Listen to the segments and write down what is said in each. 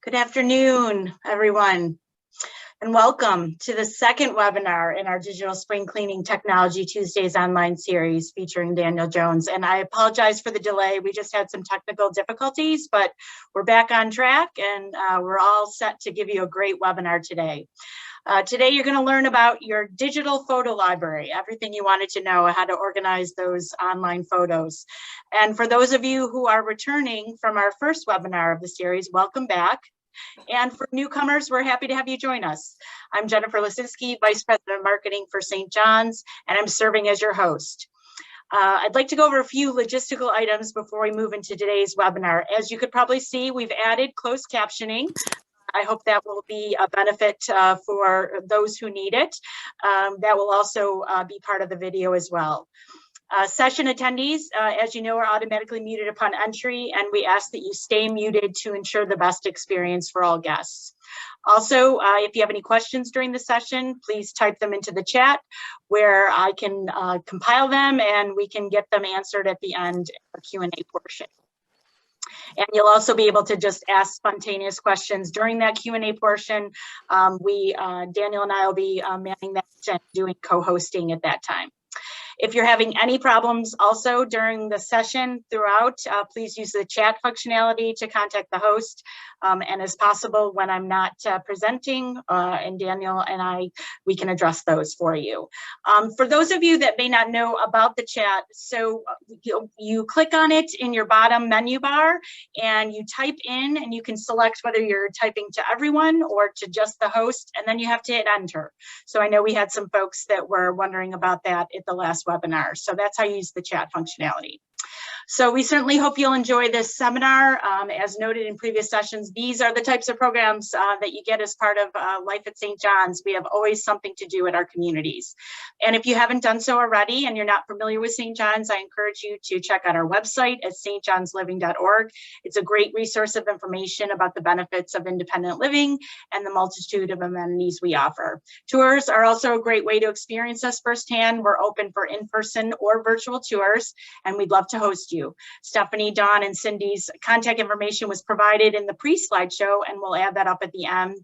Good afternoon, everyone, and welcome to the second webinar in our Digital Spring Cleaning Technology Tuesdays online series featuring Daniel Jones. And I apologize for the delay. We just had some technical difficulties, but we're back on track and we're all set to give you a great webinar today. Today, you're going to learn about your digital photo library, everything you wanted to know, how to organize those online photos. And for those of you who are returning from our first webinar of the series, welcome back. And for newcomers, we're happy to have you join us. I'm Jennifer Lisinski, Vice President of Marketing for St. John's, and I'm serving as your host. I'd like to go over a few logistical items before we move into today's webinar. As you could probably see, we've added closed captioning. I hope that will be a benefit for those who need it. That will also be part of the video as well. Session attendees, as you know, are automatically muted upon entry, and we ask that you stay muted to ensure the best experience for all guests. Also, if you have any questions during the session, please type them into the chat where I can compile them and we can get them answered at the end of the Q&A portion. And you'll also be able to just ask spontaneous questions during that Q&A portion. Daniel and I will be manning that and doing co-hosting at that time. If you're having any problems also during the session throughout, please use the chat functionality to contact the host. And as possible, when I'm not presenting, and Daniel and we can address those for you. For those of you that may not know about the chat, so you click on it in your bottom menu bar and you type in, and you can select whether you're typing to everyone or to just the host, and then you have to hit enter. So I know we had some folks that were wondering about that at the last webinar. So that's how you use the chat functionality. So we certainly hope you'll enjoy this seminar. As noted in previous sessions, these are the types of programs that you get as part of Life at St. John's. We have always something to do at our communities. And if you haven't done so already and you're not familiar with St. John's, I encourage you to check out our website at stjohnsliving.org. It's a great resource of information about the benefits of independent living and the multitude of amenities we offer. Tours are also a great way to experience us firsthand. We're open for in-person or virtual tours, and we'd love to host you. Stephanie, Dawn, and Cindy's contact information was provided in the pre-slideshow, and we'll add that up at the end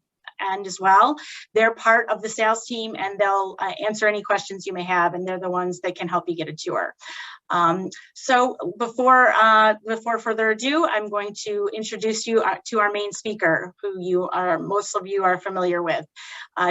as well. They're part of the sales team, and they'll answer any questions you may have, and they're the ones that can help you get a tour. So before further ado, I'm going to introduce you to our main speaker, who most of you are familiar with.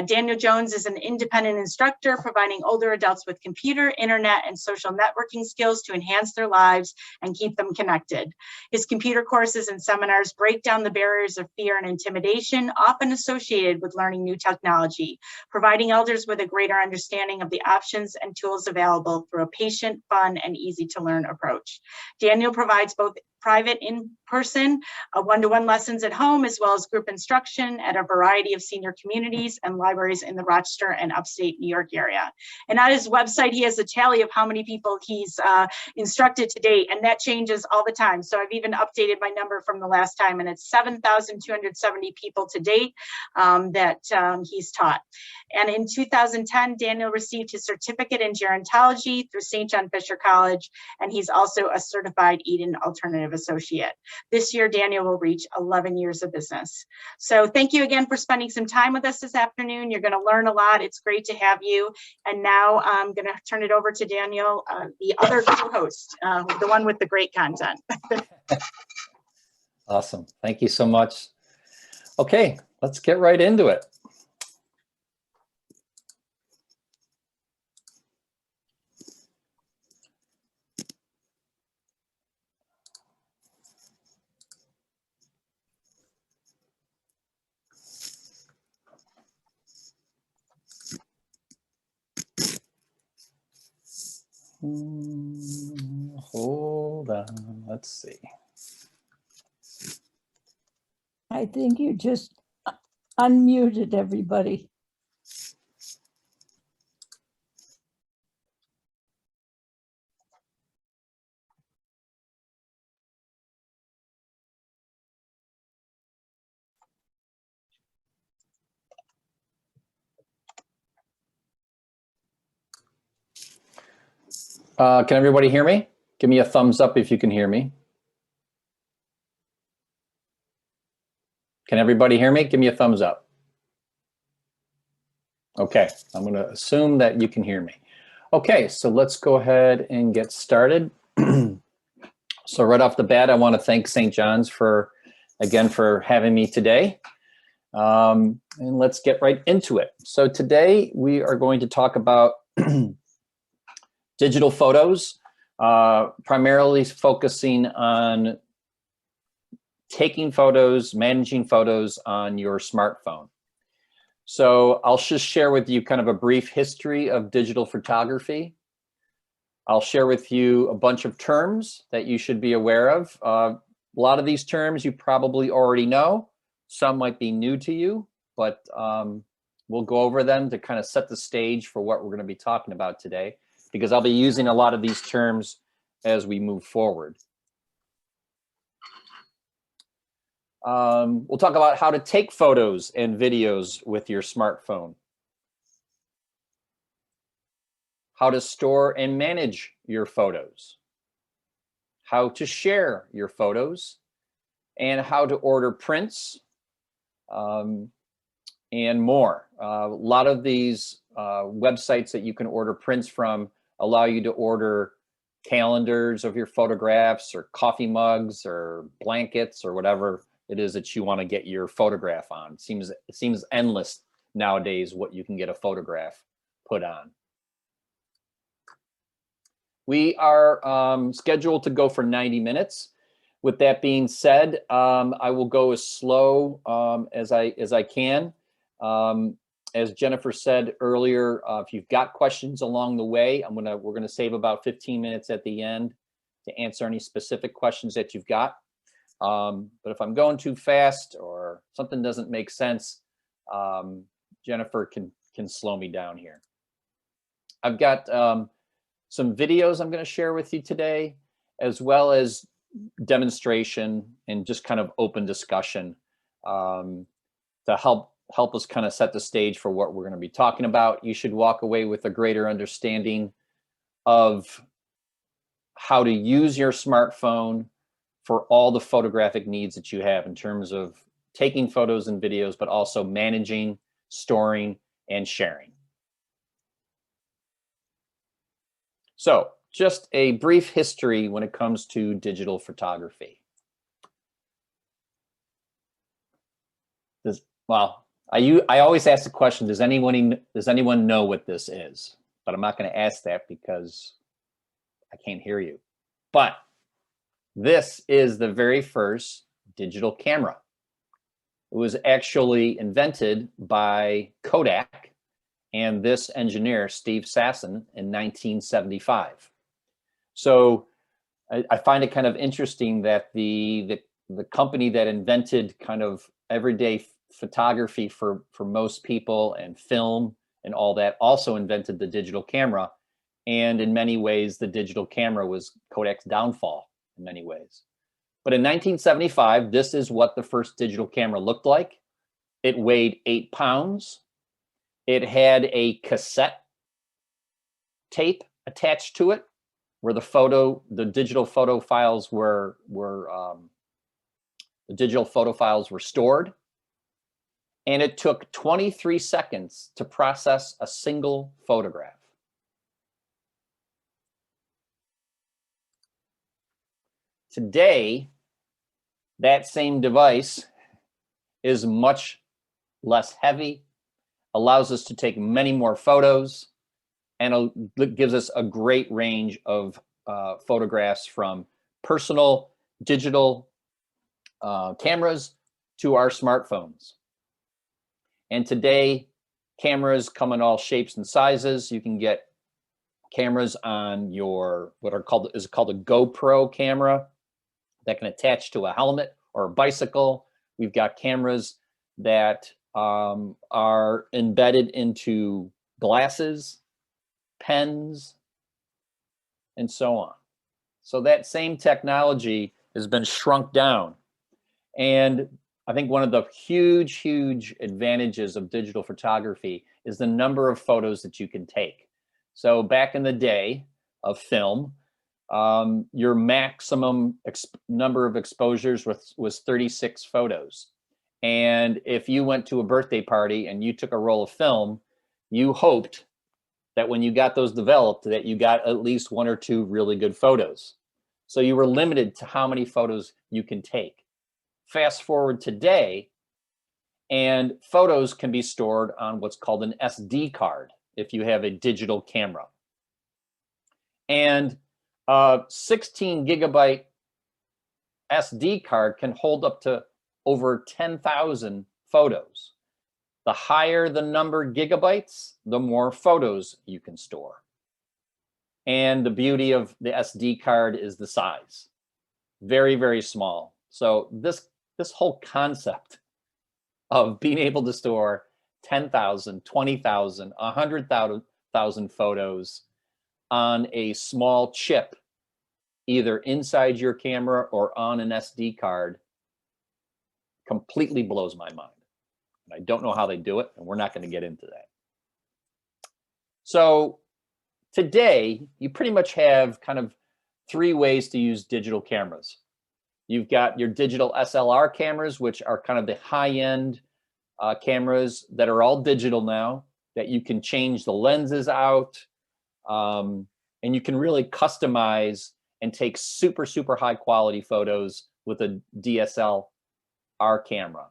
Daniel Jones is an independent instructor providing older adults with computer, internet, and social networking skills to enhance their lives and keep them connected. His computer courses and seminars break down the barriers of fear and intimidation, often associated with learning new technology, providing elders with a greater understanding of the options and tools available through a patient, fun, and easy to learn approach. Daniel provides both private in-person one-to-one lessons at home, as well as group instruction at a variety of senior communities and libraries in the Rochester and upstate New York area. And on his website, he has a tally of how many people he's instructed to date, and that changes all the time. So I've even updated my number from the last time, and it's 7,270 people to date that he's taught. And in 2010, Daniel received his certificate in gerontology through St. John Fisher College, and he's also a certified Eden Alternative Associate. This year, Daniel will reach 11 years of business. So thank you again for spending some time with us this afternoon. You're going to learn a lot. It's great to have you. And now I'm going to turn it over to Daniel, the other co-host, the one with the great content. Awesome. Thank you so much. Okay, let's get right into it. Hold on, let's see. I think you just unmuted everybody. Can everybody hear me? Give me a thumbs up if you can hear me. Can everybody hear me? Give me a thumbs up. Okay, I'm going to assume that you can hear me. Okay, so let's go ahead and get started. So right off the bat, I want to thank St. John's again for having me today. And let's get right into it. So today we are going to talk about digital photos, primarily focusing on taking photos, managing photos on your smartphone. So I'll just share with you kind of a brief history of digital photography. I'll share with you a bunch of terms that you should be aware of. A lot of these terms you probably already know. Some might be new to you, but we'll go over them to kind of set the stage for what we're going to be talking about today, because I'll be using a lot of these terms as we move forward. We'll talk about how to take photos and videos with your smartphone, how to store and manage your photos, how to share your photos, and how to order prints, and more. A lot of these websites that you can order prints from allow you to order calendars of your photographs, or coffee mugs, or blankets, or whatever it is that you want to get your photograph on. It seems endless nowadays what you can get a photograph put on. We are scheduled to go for 90 minutes. With that being said, I will go as slow as I can. As Jennifer said earlier, if you've got questions along the way, we're gonna save about 15 minutes at the end to answer any specific questions that you've got. But if I'm going too fast or something doesn't make sense, Jennifer can slow me down here. I've got some videos I'm going to share with you today, as well as demonstration and just kind of open discussion to help us kind of set the stage for what we're going to be talking about. You should walk away with a greater understanding of how to use your smartphone for all the photographic needs that you have in terms of taking photos and videos, but also managing, storing, and sharing. So just a brief history when it comes to digital photography. I always ask the question, does anyone know what this is? But I'm not going to ask that because I can't hear you. But this is the very first digital camera. It was actually invented by Kodak and this engineer, Steve Sasson, in 1975. So I find it kind of interesting that the company that invented kind of everyday photography for most people and film and all that also invented the digital camera. And in many ways, the digital camera was Kodak's downfall in many ways. But in 1975, this is what the first digital camera looked like. It weighed 8 pounds. It had a cassette tape attached to it, where the digital photo files were stored. And it took 23 seconds to process a single photograph. Today, that same device is much less heavy, allows us to take many more photos, and gives us a great range of photographs from personal digital cameras to our smartphones. And today, cameras come in all shapes and sizes. You can get cameras on your what is called a GoPro camera that can attach to a helmet or a bicycle. We've got cameras that are embedded into glasses, pens, and so on. So that same technology has been shrunk down. And I think one of the huge advantages of digital photography is the number of photos that you can take. So back in the day of film, your maximum number of exposures was 36 photos. And if you went to a birthday party and you took a roll of film, you hoped that when you got those developed, that you got at least 1 or 2 really good photos. So you were limited to how many photos you can take. Fast forward today, and photos can be stored on what's called an SD card if you have a digital camera. And a 16 gigabyte SD card can hold up to over 10,000 photos. The higher the number gigabytes, the more photos you can store. And the beauty of the SD card is the size. Very, very small. So this whole concept of being able to store 10,000, 20,000, 100,000 photos on a small chip, either inside your camera or on an SD card, completely blows my mind. I don't know how they do it, and we're not going to get into that. So today, you pretty much have kind of 3 ways to use digital cameras. You've got your digital SLR cameras, which are kind of the high-end cameras that are all digital now, that you can change the lenses out, and you can really customize and take super, super high quality photos with a DSLR camera.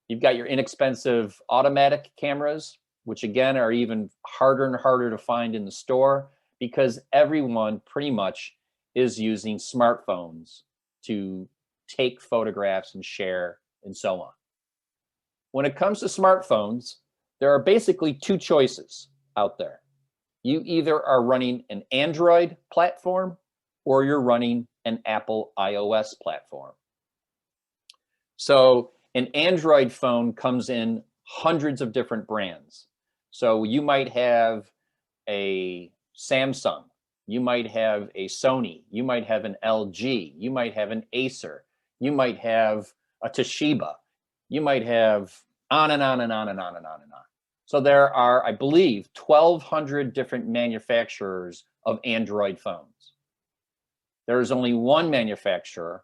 You've got your inexpensive automatic cameras, which again are even harder and harder to find in the store because everyone pretty much is using smartphones to take photographs and share and so on. When it comes to smartphones, there are basically 2 choices out there. You either are running an Android platform or you're running an Apple iOS platform. So an Android phone comes in hundreds of different brands. So you might have a Samsung, you might have a Sony, you might have an LG, you might have an Acer, you might have a Toshiba, you might have on and on and on and on and on and on. So there are, I believe, 1,200 different manufacturers of Android phones. There is only one manufacturer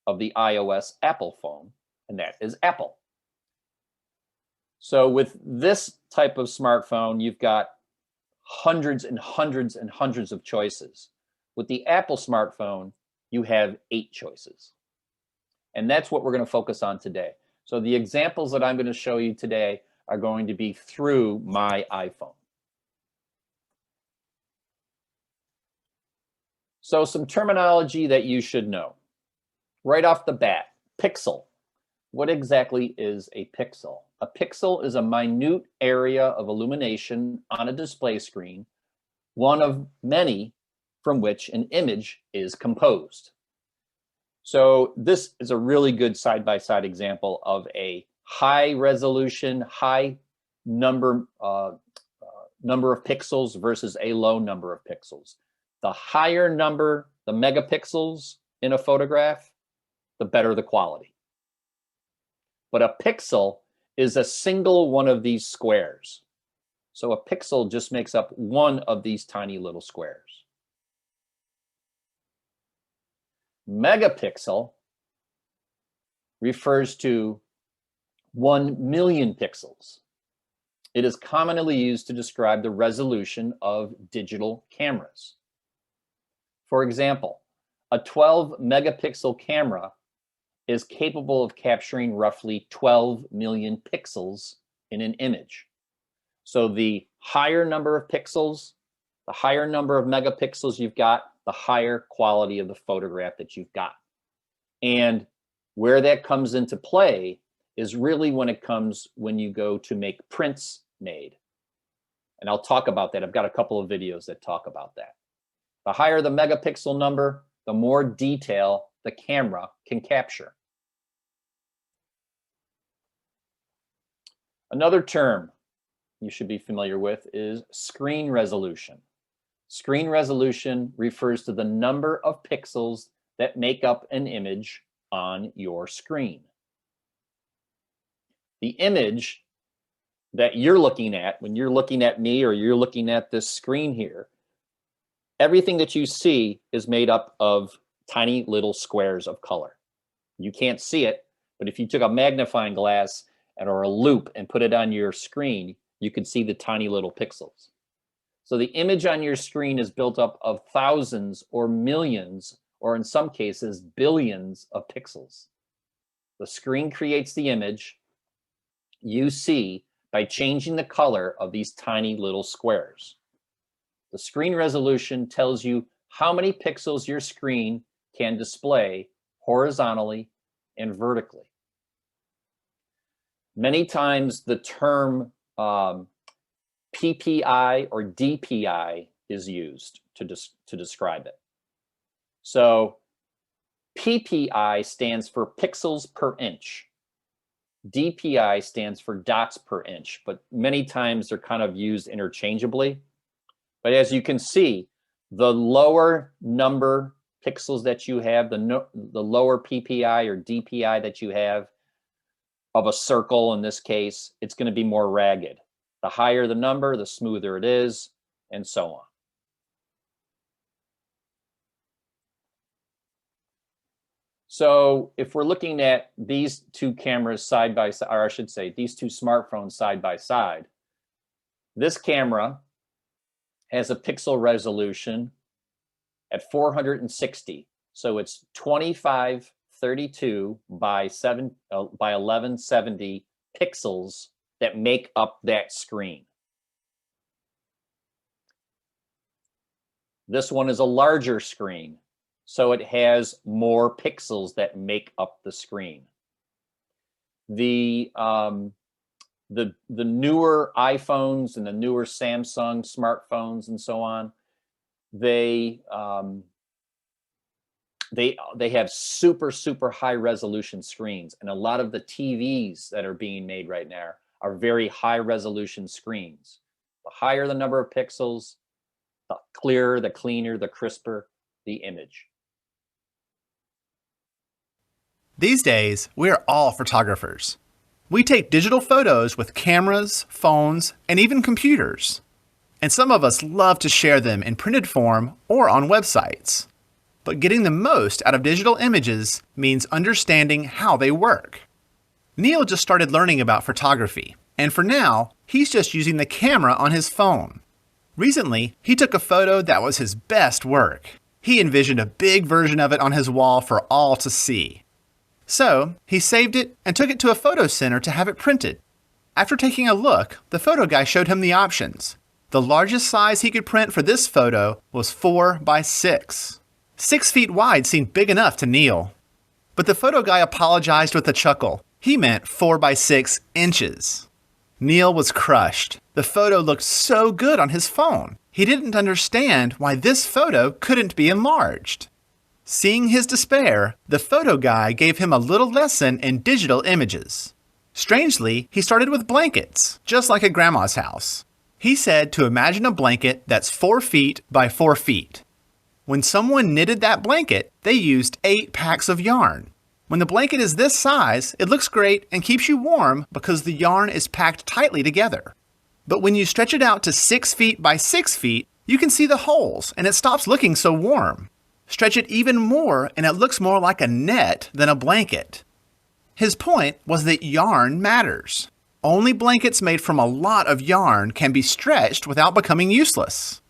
of the iOS Apple phone, and that is Apple. So with this type of smartphone, you've got hundreds and hundreds and hundreds of choices. With the Apple smartphone, you have 8 choices. And that's what we're going to focus on today. So the examples that I'm going to show you today are going to be through my iPhone. So some terminology that you should know. Right off the bat, pixel. What exactly is a pixel? A pixel is a minute area of illumination on a display screen, one of many from which an image is composed. So this is a really good side-by-side example of a high resolution, high number of pixels versus a low number of pixels. The higher number, the megapixels in a photograph, the better the quality. But a pixel is a single one of these squares. So a pixel just makes up one of these tiny little squares. Megapixel refers to 1 million pixels. It is commonly used to describe the resolution of digital cameras. For example, a 12 megapixel camera is capable of capturing roughly 12 million pixels in an image. So the higher number of pixels, the higher number of megapixels you've got, the higher quality of the photograph that you've got. And where that comes into play is really when you go to make prints made. And I'll talk about that. I've got a couple of videos that talk about that. The higher the megapixel number, the more detail the camera can capture. Another term you should be familiar with is screen resolution. Screen resolution refers to the number of pixels that make up an image on your screen. The image that you're looking at, when you're looking at me or you're looking at this screen here, everything that you see is made up of tiny little squares of color. You can't see it But if you took a magnifying glass or a loop and put it on your screen, you could see the tiny little pixels. So the image on your screen is built up of thousands or millions, or in some cases, billions of pixels. The screen creates the image you see by changing the color of these tiny little squares. The screen resolution tells you how many pixels your screen can display horizontally and vertically. Many times the term PPI or DPI is used to describe it. So PPI stands for pixels per inch. DPI stands for dots per inch, but many times they're kind of used interchangeably. But as you can see, the lower number pixels that you have, the lower PPI or DPI that you have of a circle in this case, it's going to be more ragged. The higher the number, the smoother it is, and so on. So if we're looking at these two cameras side by side, or I should say these two smartphones side by side, this camera has a pixel resolution at 460. So it's 2532 by 1170 pixels that make up that screen. This one is a larger screen, so it has more pixels that make up the screen. The newer iPhones and the newer Samsung smartphones and so on, they have super high resolution screens, and a lot of the TVs that are being made right now are very high resolution screens. The higher the number of pixels, the clearer, the cleaner, the crisper the image. These days, we're all photographers. We take digital photos with cameras, phones, and even computers. And some of us love to share them in printed form or on websites. But getting the most out of digital images means understanding how they work. Neil just started learning about photography, and for now, he's just using the camera on his phone. Recently, he took a photo that was his best work. He envisioned a big version of it on his wall for all to see. So, he saved it and took it to a photo center to have it printed. After taking a look, the photo guy showed him the options. The largest size he could print for this photo was 4 by 6. 6 feet wide seemed big enough to Neil. But the photo guy apologized with a chuckle. He meant 4 by 6 inches. Neil was crushed. The photo looked so good on his phone. He didn't understand why this photo couldn't be enlarged. Seeing his despair, the photo guy gave him a little lesson in digital images. Strangely, he started with blankets, just like at Grandma's house. He said to imagine a blanket that's 4 feet by 4 feet. When someone knitted that blanket, they used 8 packs of yarn. When the blanket is this size, it looks great and keeps you warm because the yarn is packed tightly together. But when you stretch it out to 6 feet by 6 feet, you can see the holes and it stops looking so warm. Stretch it even more and it looks more like a net than a blanket. His point was that yarn matters. Only blankets made from a lot of yarn can be stretched without becoming useless.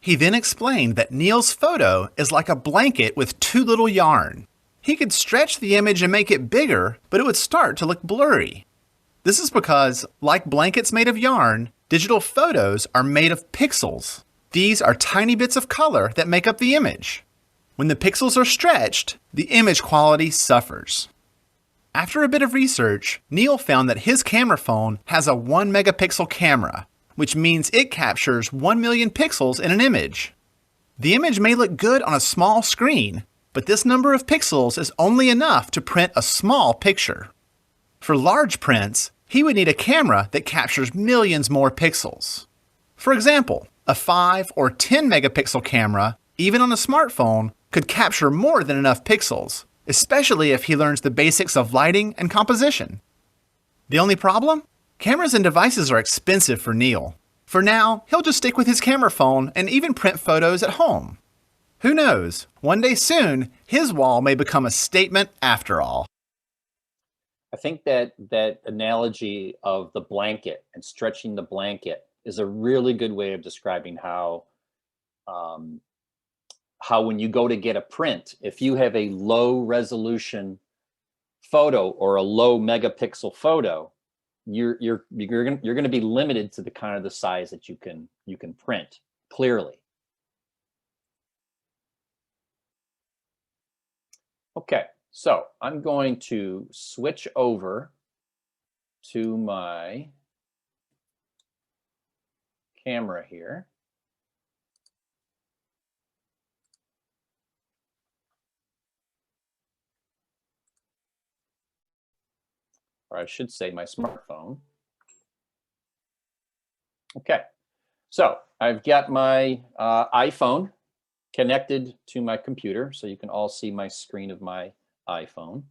He then explained that Neil's photo is like a blanket with too little yarn. He could stretch the image and make it bigger, but it would start to look blurry. This is because, like blankets made of yarn, digital photos are made of pixels. These are tiny bits of color that make up the image. When the pixels are stretched, the image quality suffers. After a bit of research, Neil found that his camera phone has a 1 megapixel camera, which means it captures 1 million pixels in an image. The image may look good on a small screen, but this number of pixels is only enough to print a small picture. For large prints, he would need a camera that captures millions more pixels. For example, a 5 or 10 megapixel camera, even on a smartphone, could capture more than enough pixels, especially if he learns the basics of lighting and composition. The only problem? Cameras and devices are expensive for Neil. For now, he'll just stick with his camera phone and even print photos at home. Who knows, one day soon, his wall may become a statement after all. I think that analogy of the blanket and stretching the blanket is a really good way of describing how when you go to get a print, if you have a low resolution photo or a low megapixel photo, you're going to be limited to the kind of the size that you can print clearly. Okay, so I'm going to switch over to my camera here. Or I should say my smartphone. Okay, so I've got my iPhone connected to my computer, so you can all see my screen of my iPhone.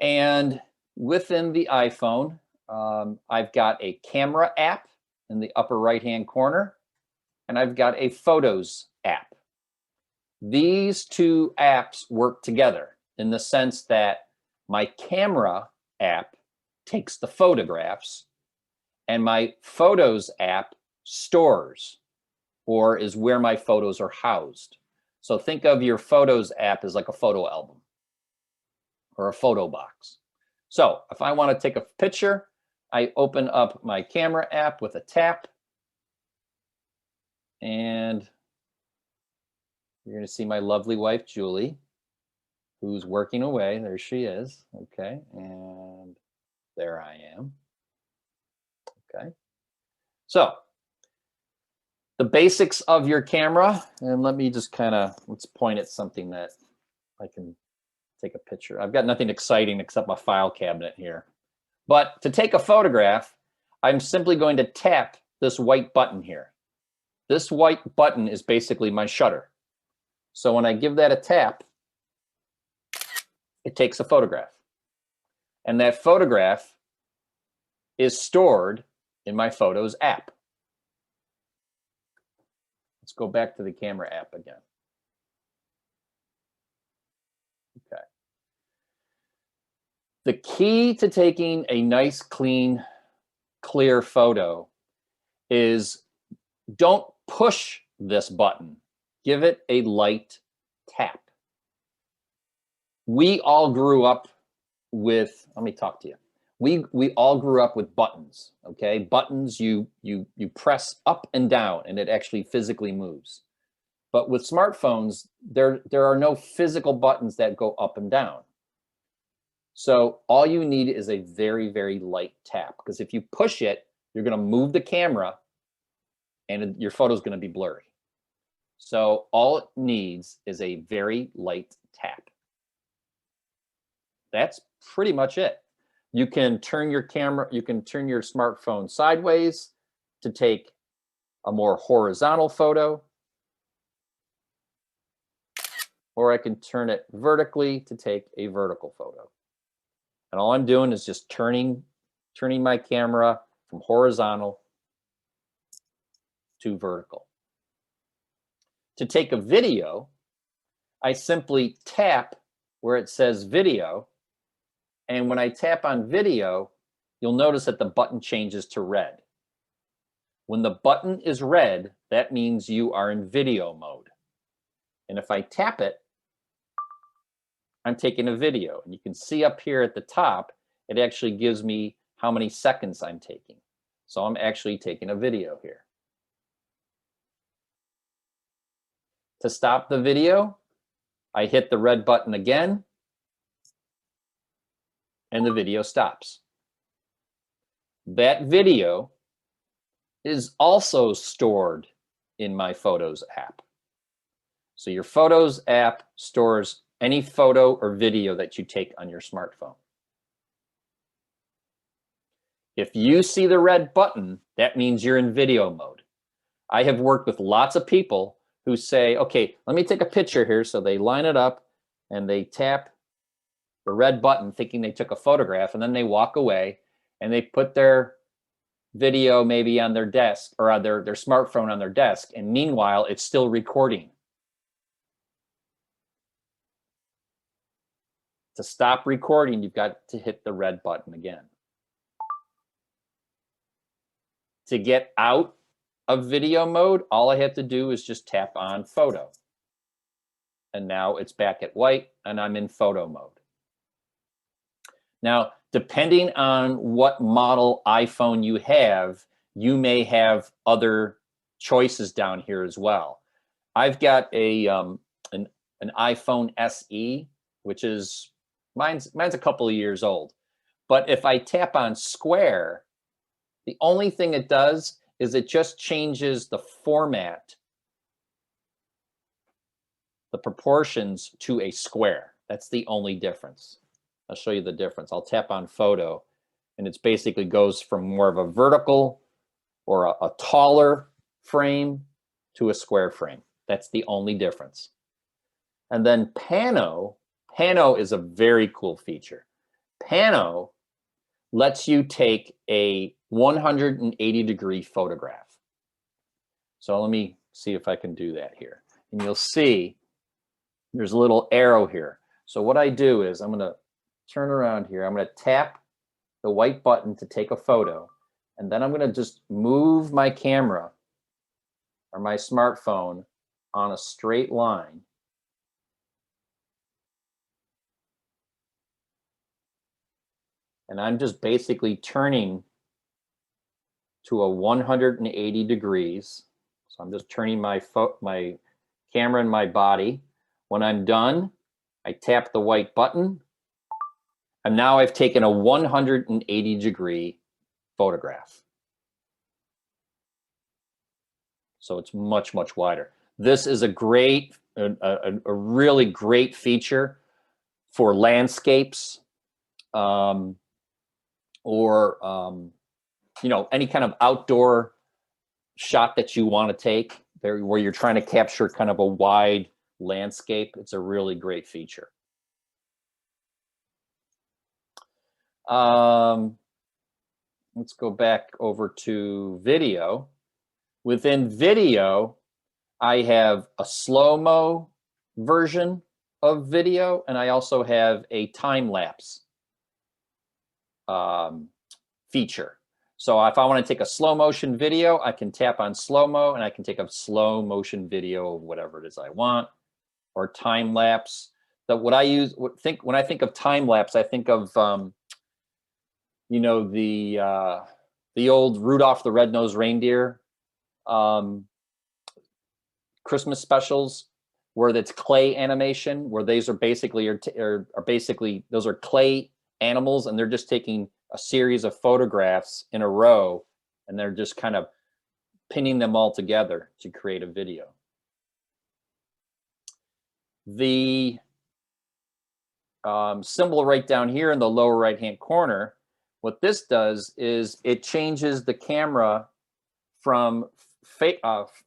And within the iPhone, I've got a camera app in the upper right-hand corner, and I've got a Photos app. These two apps work together in the sense that my camera app takes the photographs and my Photos app stores or is where my photos are housed. So think of your Photos app as like a photo album or a photo box. So if I want to take a picture, I open up my camera app with a tap, and you're going to see my lovely wife, Julie, who's working away. There she is. Okay, and there I am. Okay, so the basics of your camera, and let me just let's point at something that I can take a picture. I've got nothing exciting except my file cabinet here. But to take a photograph, I'm simply going to tap this white button here. This white button is basically my shutter. So when I give that a tap, it takes a photograph. And that photograph is stored in my Photos app. Let's go back to the camera app again. Okay. The key to taking a nice, clean, clear photo is don't push this button. Give it a light tap. We all grew up with, let me talk to you. We all grew up with buttons, okay? Buttons you press up and down and it actually physically moves. But with smartphones, there are no physical buttons that go up and down. So all you need is a very, very light tap, because if you push it, you're going to move the camera and your photo is going to be blurry. So all it needs is a very light tap. That's pretty much it. You can turn your camera, you can turn your smartphone sideways to take a more horizontal photo, or I can turn it vertically to take a vertical photo. And all I'm doing is just turning my camera from horizontal to vertical. To take a video, I simply tap where it says video. And when I tap on video, you'll notice that the button changes to red. When the button is red, that means you are in video mode. And if I tap it, I'm taking a video. And you can see up here at the top, it actually gives me how many seconds I'm taking. So I'm actually taking a video here. To stop the video, I hit the red button again, and the video stops. That video is also stored in my Photos app. So your Photos app stores any photo or video that you take on your smartphone. If you see the red button, that means you're in video mode. I have worked with lots of people who say, okay, let me take a picture here. So they line it up and they tap the red button thinking they took a photograph, and then they walk away and they put their video maybe on their desk or on their smartphone on their desk. And meanwhile, it's still recording. To stop recording, you've got to hit the red button again. To get out of video mode, all I have to do is just tap on photo. And now it's back at white and I'm in photo mode. Now, depending on what model iPhone you have, you may have other choices down here as well. I've got an iPhone SE, which is, mine's a couple of years old. But if I tap on square, the only thing it does is it just changes the format, the proportions to a square. That's the only difference. I'll show you the difference. I'll tap on photo and it's basically goes from more of a vertical or a taller frame to a square frame. That's the only difference. And then Pano is a very cool feature. Pano lets you take a 180-degree photograph. So let me see if I can do that here. And you'll see there's a little arrow here. So what I do is I'm going to turn around here. I'm going to tap the white button to take a photo. And then I'm going to just move my camera or my smartphone on a straight line. And I'm just basically turning to a 180 degrees. So I'm just turning my camera and my body. When I'm done, I tap the white button. And now I've taken a 180-degree photograph. So it's much, much wider. This is a really great feature for landscapes or you know, any kind of outdoor shot that you want to take there where you're trying to capture kind of a wide landscape. It's a really great feature. Let's go back over to video. Within video, I have a slow-mo version of video, and I also have a time-lapse feature. So if I want to take a slow motion video, I can tap on slow-mo and I can take a slow motion video of whatever it is I want, or time-lapse. That what I use, when I think of time-lapse, I think of you know, the old Rudolph the Red-Nosed Reindeer Christmas specials, where that's clay animation, where these are basically those are clay animals, and they're just taking a series of photographs in a row, and they're just kind of pinning them all together to create a video. The symbol right down here in the lower right-hand corner, what this does is it changes the camera from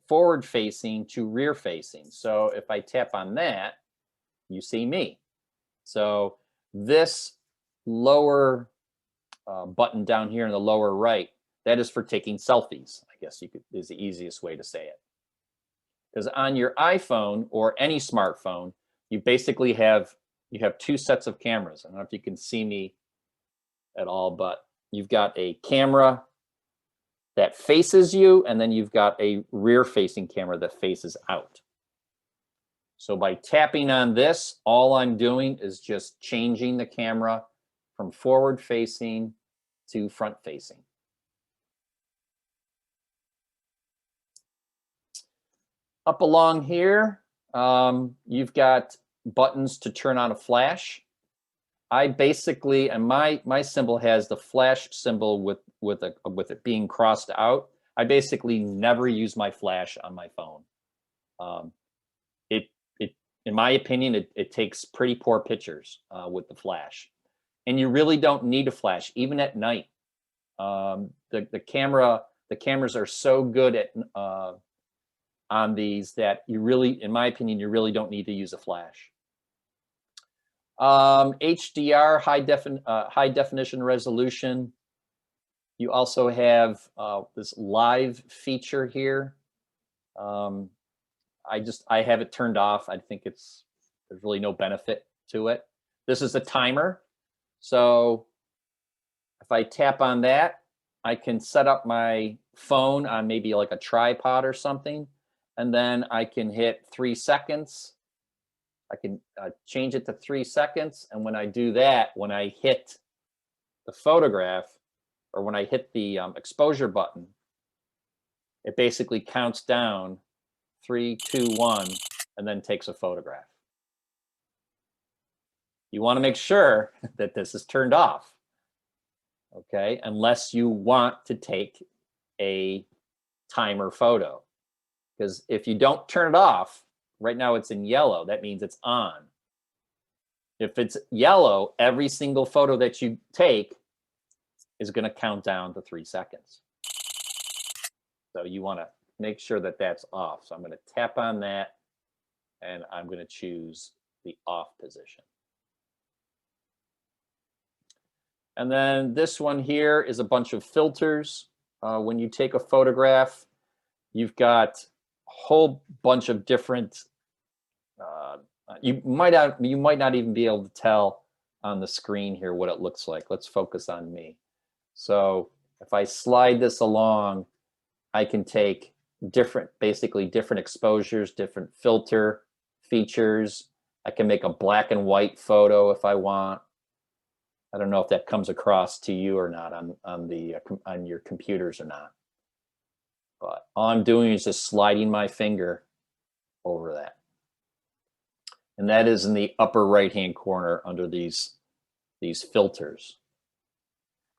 forward-facing to rear-facing. So if I tap on that, you see me. So this lower button down here in the lower right, that is for taking selfies, I guess is the easiest way to say it. Because on your iPhone or any smartphone, you basically have two sets of cameras. I don't know if you can see me at all, but you've got a camera that faces you, and then you've got a rear-facing camera that faces out. So by tapping on this, all I'm doing is just changing the camera from forward-facing to front-facing. Up along here, you've got buttons to turn on a flash. I basically, and my symbol has the flash symbol with it being crossed out. I basically never use my flash on my phone. In my opinion, it takes pretty poor pictures with the flash, and you really don't need a flash even at night. The cameras are so good at on these that you really, in my opinion, you really don't need to use a flash. HDR, high definition resolution. You also have this live feature here. I have it turned off. I think there's really no benefit to it. This is a timer. So if I tap on that, I can set up my phone on maybe like a tripod or something. And then I can hit 3 seconds. I can change it to 3 seconds. And when I do that, when I hit the photograph, or when I hit the exposure button, it basically counts down 3, 2, 1, and then takes a photograph. You want to make sure that this is turned off, okay? Unless you want to take a timer photo. Because if you don't turn it off, right now it's in yellow, that means it's on. If it's yellow, every single photo that you take is going to count down to 3 seconds. So you want to make sure that that's off. So I'm going to tap on that, and I'm going to choose the off position. And then this one here is a bunch of filters. When you take a photograph, you've got a whole bunch of different, you might not even be able to tell on the screen here what it looks like. Let's focus on me. So if I slide this along, I can take basically different exposures, different filter features. I can make a black and white photo if I want. I don't know if that comes across to you or not on your computers or not. But all I'm doing is just sliding my finger over that. And that is in the upper right-hand corner under these filters.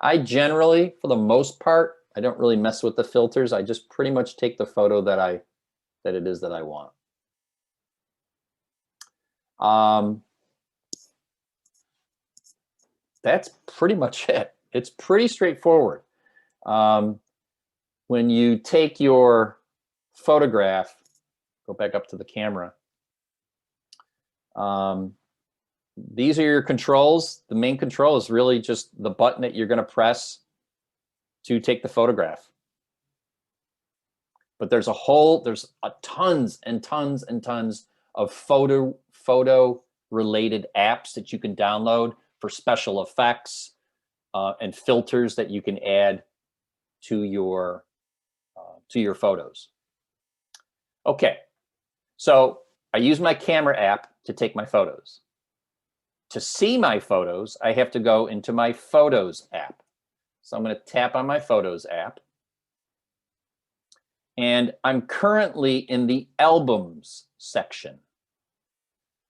I generally, for the most part, I don't really mess with the filters. I just pretty much take the photo that it is that I want. That's pretty much it. It's pretty straightforward. When you take your photograph, go back up to the camera. These are your controls. The main control is really just the button that you're going to press to take the photograph. But there's tons and tons and tons of photo related apps that you can download for special effects and filters that you can add to your photos. Okay, so I use my camera app to take my photos. To see my photos, I have to go into my Photos app. So I'm going to tap on my Photos app. And I'm currently in the Albums section.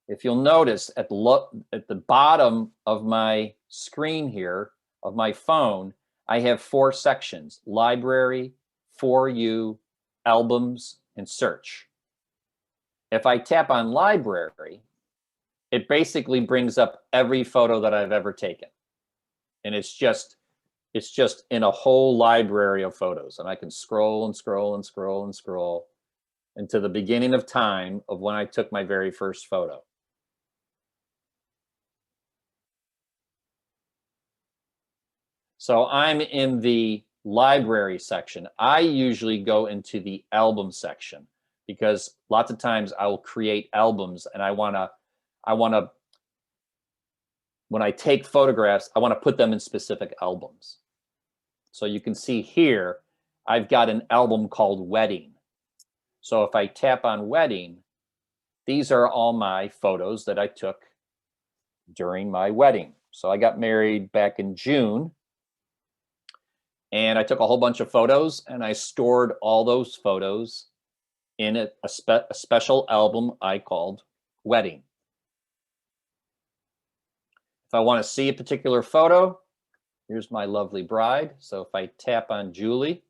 If you'll notice at the bottom of my screen here, of my phone, I have 4 sections: Library, For You, Albums, and Search. If I tap on Library, it basically brings up every photo that I've ever taken. And it's just in a whole library of photos. And I can scroll and scroll and scroll and scroll into the beginning of time of when I took my very first photo. So I'm in the library section. I usually go into the album section because lots of times I will create albums and I want to, when I take photographs, I want to put them in specific albums. So you can see here, I've got an album called Wedding. So if I tap on Wedding, these are all my photos that I took during my wedding. So I got married back in June. And I took a whole bunch of photos and I stored all those photos in a special album I called Wedding. If I want to see a particular photo, here's my lovely bride. So if I tap on Julie,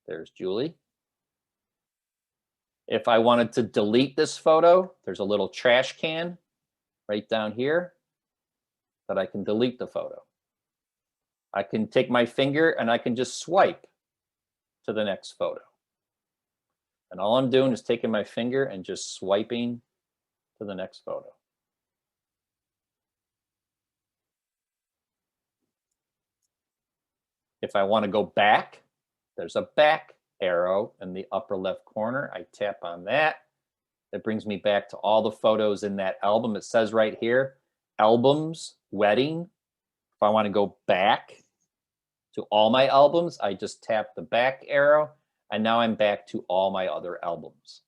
there's Julie. If I wanted to delete this photo, there's a little trash can right down here that I can delete the photo. I can take my finger and I can just swipe to the next photo. And all I'm doing is taking my finger and just swiping to the next photo. If I want to go back, there's a back arrow in the upper left corner. I tap on that. That brings me back to all the photos in that album. It says right here, albums, wedding, if I want to go back to all my albums, I just tap the back arrow, and now I'm back to all my other albums.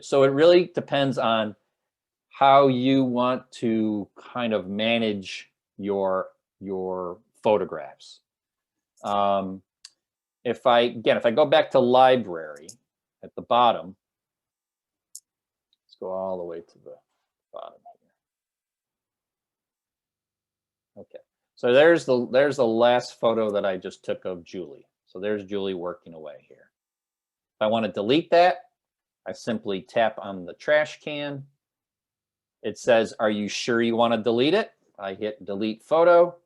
So it really depends on how you want to kind of manage your photographs. If I go back to library at the bottom, let's go all the way to the bottom here. Okay, so there's the last photo that I just took of Julie. So there's Julie working away here. If I want to delete that, I simply tap on the trash can. It says, are you sure you want to delete it? I hit delete photo,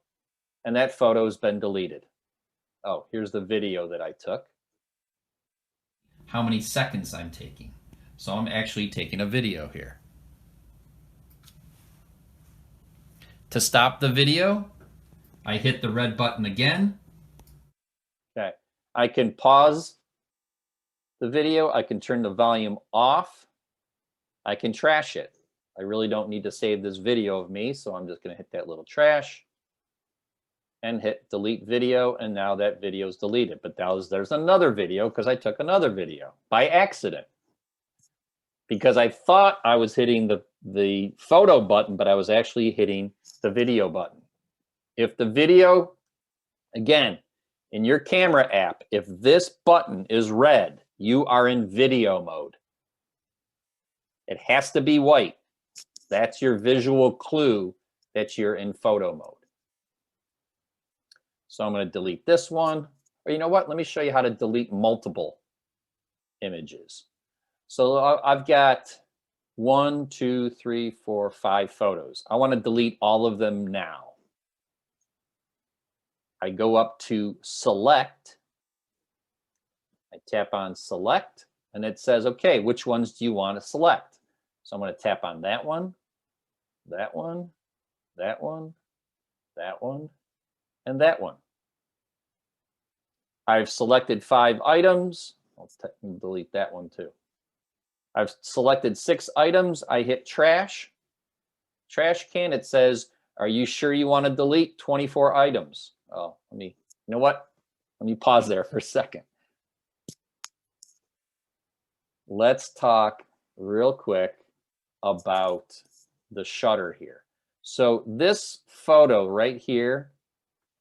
and that photo has been deleted. Oh, here's the video that I took. How many seconds I'm taking. So I'm actually taking a video here. To stop the video, I hit the red button again. Okay, I can pause the video. I can turn the volume off. I can trash it. I really don't need to save this video of me, so I'm just going to hit that little trash and hit delete video, and now that video is deleted. But there's another video because I took another video by accident because I thought I was hitting the photo button, but I was actually hitting the video button. If the video, again, in your camera app, if this button is red, you are in video mode. It has to be white. That's your visual clue that you're in photo mode. So I'm going to delete this one. Or you know what? Let me show you how to delete multiple images. So I've got 1, 2, 3, 4, 5 photos. I want to delete all of them now. I go up to select. I tap on select, and it says, okay, which ones do you want to select? So I'm going to tap on that one, that one, that one, that one, and that one. I've selected 5 items. I'll delete that one too. I've selected 6 items. I hit trash. Trash can, it says, are you sure you want to delete 24 items? Oh, you know what? Let me pause there for a second. Let's talk real quick about the shutter here. So this photo right here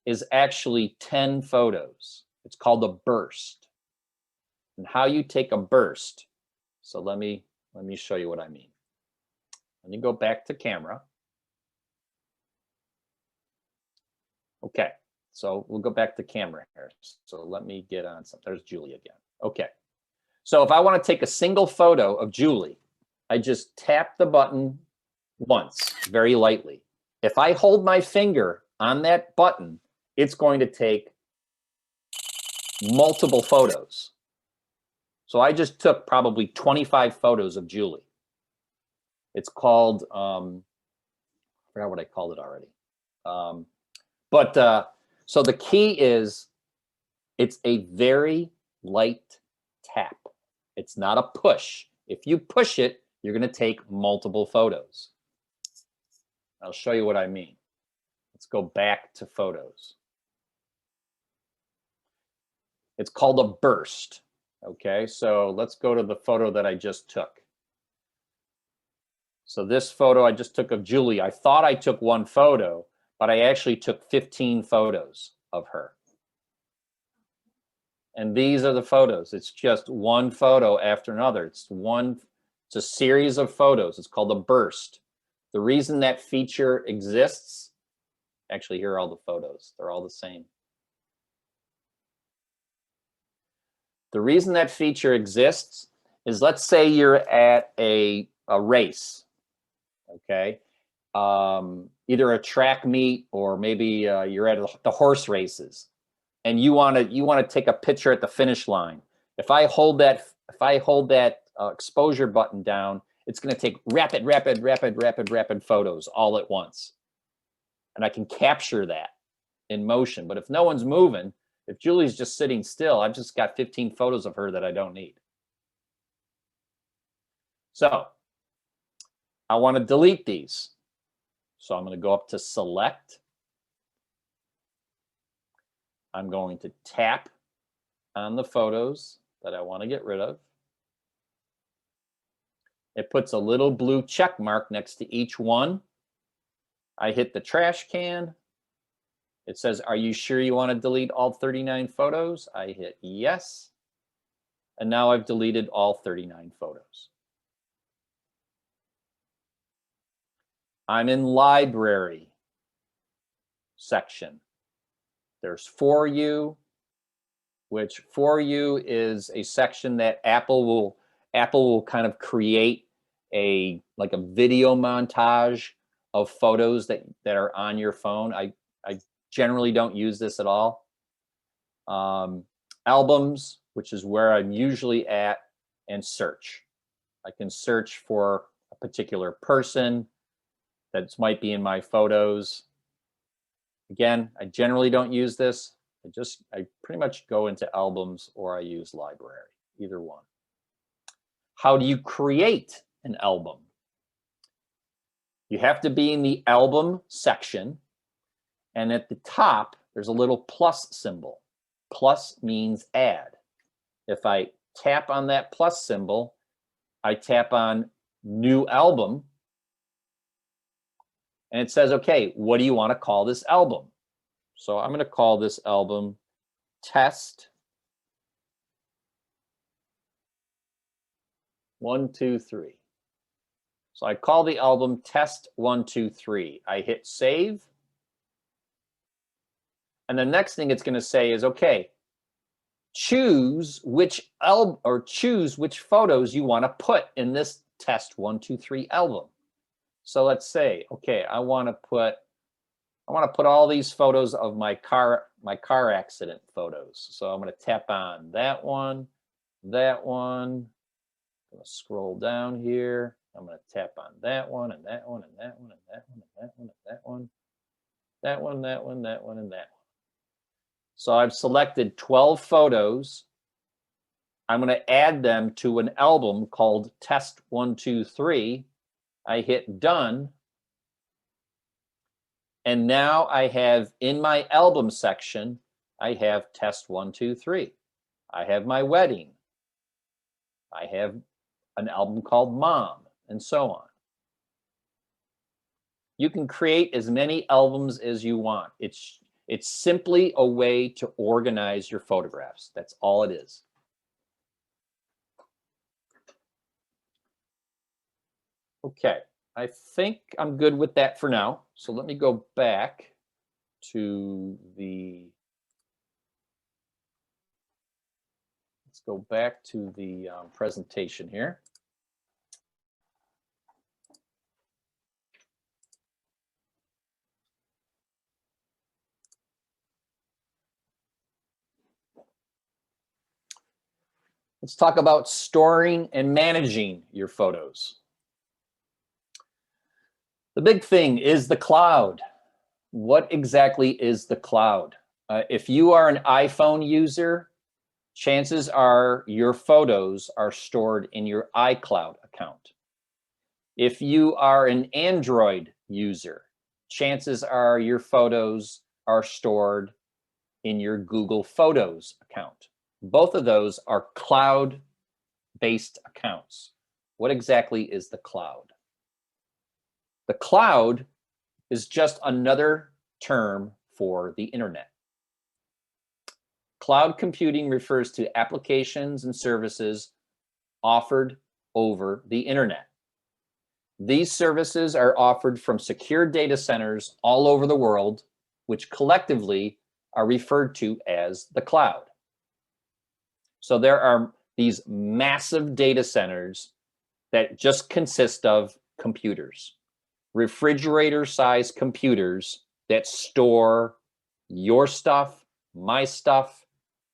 is actually 10 photos. It's called a burst. And how you take a burst. So let me show you what I mean. Let me go back to camera. Okay, so we'll go back to camera here. So let me get on something. There's Julie again. Okay, so if I want to take a single photo of Julie, I just tap the button once, very lightly. If I hold my finger on that button, it's going to take multiple photos. So I just took probably 25 photos of Julie. It's called, I forgot what I called it already. So the key is it's a very light tap. It's not a push. If you push it, you're going to take multiple photos. I'll show you what I mean. Let's go back to photos. It's called a burst. Okay, so let's go to the photo that I just took. So this photo I just took of Julie, I thought I took one photo, but I actually took 15 photos of her. And these are the photos. It's just one photo after another. It's a series of photos. It's called a burst. The reason that feature exists, actually, here are all the photos. They're all the same. The reason that feature exists is, let's say you're at a race, okay? Either a track meet or maybe you're at the horse races, and you want to take a picture at the finish line. If I hold that exposure button down, it's going to take rapid photos all at once, and I can capture that in motion. But if no one's moving, If Julie's just sitting still, I've just got 15 photos of her that I don't need. So I want to delete these. So I'm going to go up to select. I'm going to tap on the photos that I want to get rid of. It puts a little blue check mark next to each one. I hit the trash can. It says, are you sure you want to delete all 39 photos? I hit yes. And now I've deleted all 39 photos. I'm in library section. There's For You, which For You is a section that Apple will kind of create like a video montage of photos that are on your phone. I generally don't use this at all. Albums, which is where I'm usually at, and search. I can search for a particular person that might be in my photos. Again, I generally don't use this. I pretty much go into albums or I use library, either one. How do you create an album? You have to be in the album section, and at the top, there's a little plus symbol. Plus means add. If I tap on that plus symbol, I tap on new album, and it says, okay, what do you want to call this album? So I'm going to call this album Test 1, 2, 3. So I call the album Test 1, 2, 3. I hit save. And the next thing it's going to say is, okay, choose which album or choose which photos you want to put in this Test 1, 2, 3 album. So let's say, okay, I want to put all these photos of my car accident photos. So I'm going to tap on that one, that one. I'm going to scroll down here. I'm going to tap on that one and that one and that one and that one and that one and that one. That one, that one, that one, and that one. So I've selected 12 photos. I'm going to add them to an album called Test 1, 2, 3. I hit done. And now I have in my album section, I have Test 1, 2, 3. I have my wedding. I have an album called Mom, and so on. You can create as many albums as you want. It's simply a way to organize your photographs. That's all it is. Okay, I think I'm good with that for now. So let me go back to the, let's go back to the presentation here. Let's talk about storing and managing your photos. The big thing is the cloud. What exactly is the cloud? If you are an iPhone user, chances are your photos are stored in your Icloud account. If you are an Android user, chances are your photos are stored in your Google Photos account. Both of those are cloud-based accounts. What exactly is the cloud? The cloud is just another term for the internet. Cloud computing refers to applications and services offered over the internet. These services are offered from secure data centers all over the world, which collectively are referred to as the cloud. So there are these massive data centers that just consist of computers, refrigerator-sized computers that store your stuff, my stuff,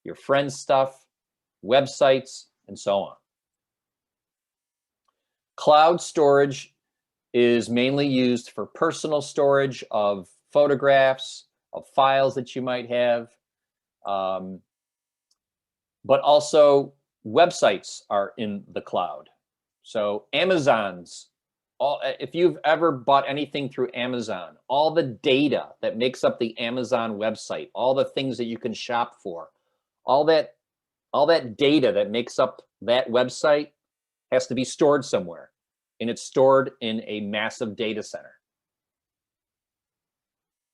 your friend's stuff, websites, and so on. Cloud storage is mainly used for personal storage of photographs, of files that you might have. But also websites are in the cloud. So Amazon's, if you've ever bought anything through Amazon, all the data that makes up the Amazon website, all the things that you can shop for, all that data that makes up that website has to be stored somewhere, and it's stored in a massive data center.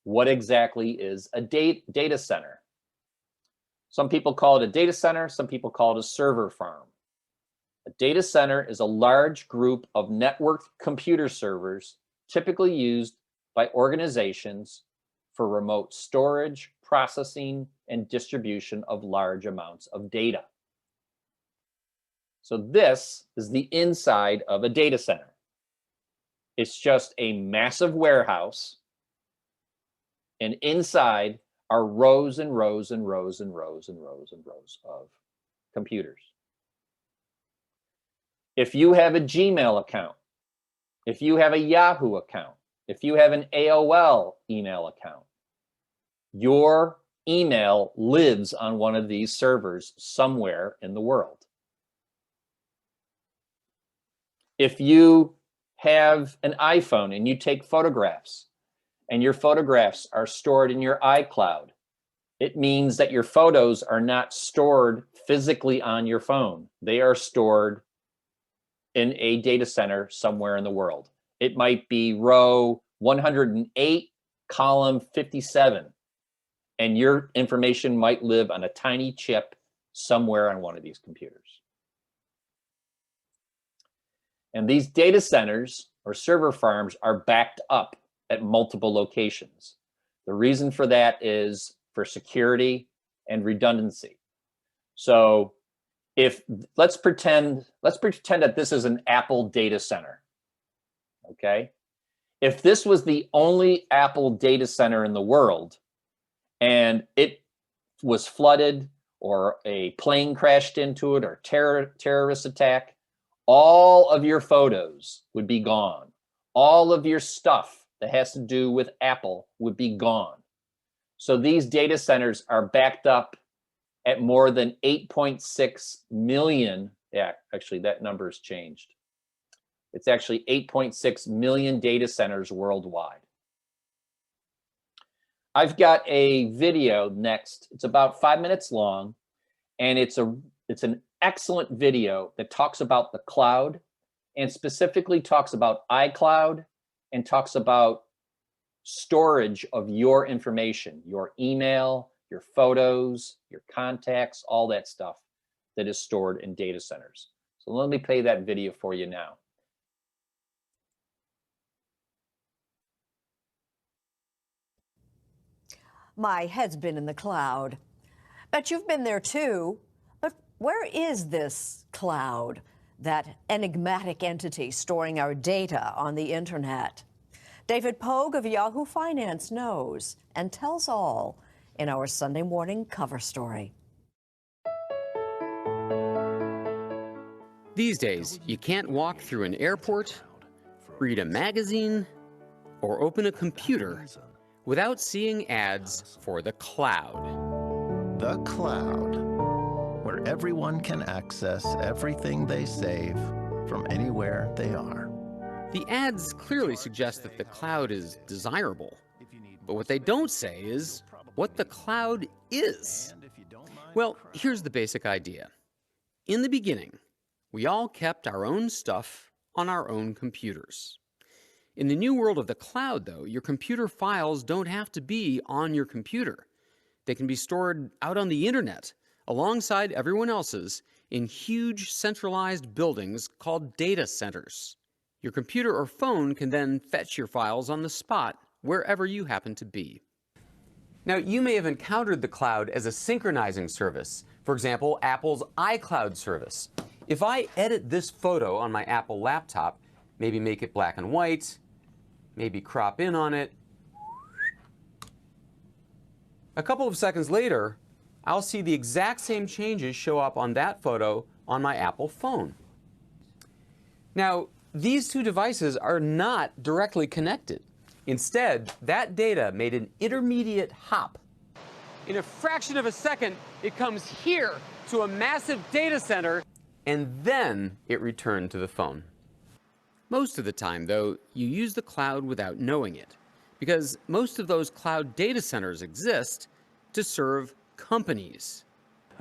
What exactly is a data center? Some people call it a data center, some people call it a server farm. A data center is a large group of networked computer servers typically used by organizations for remote storage, processing, and distribution of large amounts of data. So this is the inside of a data center. It's just a massive warehouse, and inside are rows and rows and rows and rows and rows and rows of computers. If you have a Gmail account, if you have a Yahoo account, if you have an AOL email account, your email lives on one of these servers somewhere in the world. If you have an iPhone and you take photographs, and your photographs are stored in your iCloud, it means that your photos are not stored physically on your phone. They are stored in a data center somewhere in the world. It might be row 108, column 57, and your information might live on a tiny chip somewhere on one of these computers. And these data centers or server farms are backed up at multiple locations. The reason for that is for security and redundancy. So let's pretend that this is an Apple data center, okay? If this was the only Apple data center in the world and it was flooded or a plane crashed into it or terrorist attack, all of your photos would be gone. All of your stuff that has to do with Apple would be gone. So these data centers are backed up at more than 8.6 million. Yeah, actually that number has changed. It's actually 8.6 million data centers worldwide. I've got a video next. It's about 5 minutes long, and it's an excellent video that talks about the cloud and specifically talks about iCloud and talks about storage of your information, your email, your photos, your contacts, all that stuff that is stored in data centers. So let me play that video for you now. My head's been in the cloud. Bet you've been there too. But where is this cloud, that enigmatic entity storing our data on the internet? David Pogue of Yahoo Finance knows and tells all in our Sunday morning cover story. These days, you can't walk through an airport, read a magazine, or open a computer without seeing ads for the cloud. The cloud, where everyone can access everything they save from anywhere they are. The ads clearly suggest that the cloud is desirable, but what they don't say is what the cloud is. Well, here's the basic idea. In the beginning, we all kept our own stuff on our own computers. In the new world of the cloud, though, your computer files don't have to be on your computer. They can be stored out on the internet, alongside everyone else's, in huge centralized buildings called data centers. Your computer or phone can then fetch your files on the spot, wherever you happen to be. Now, you may have encountered the cloud as a synchronizing service. For example, Apple's Icloud service. If I edit this photo on my Apple laptop, maybe make it black and white, maybe crop in on it, a couple of seconds later, I'll see the exact same changes show up on that photo on my Apple phone. Now, these two devices are not directly connected. Instead, that data made an intermediate hop In a fraction of a second, it comes here to a massive data center, and then it returned to the phone. Most of the time, though, you use the cloud without knowing it, because most of those cloud data centers exist to serve companies.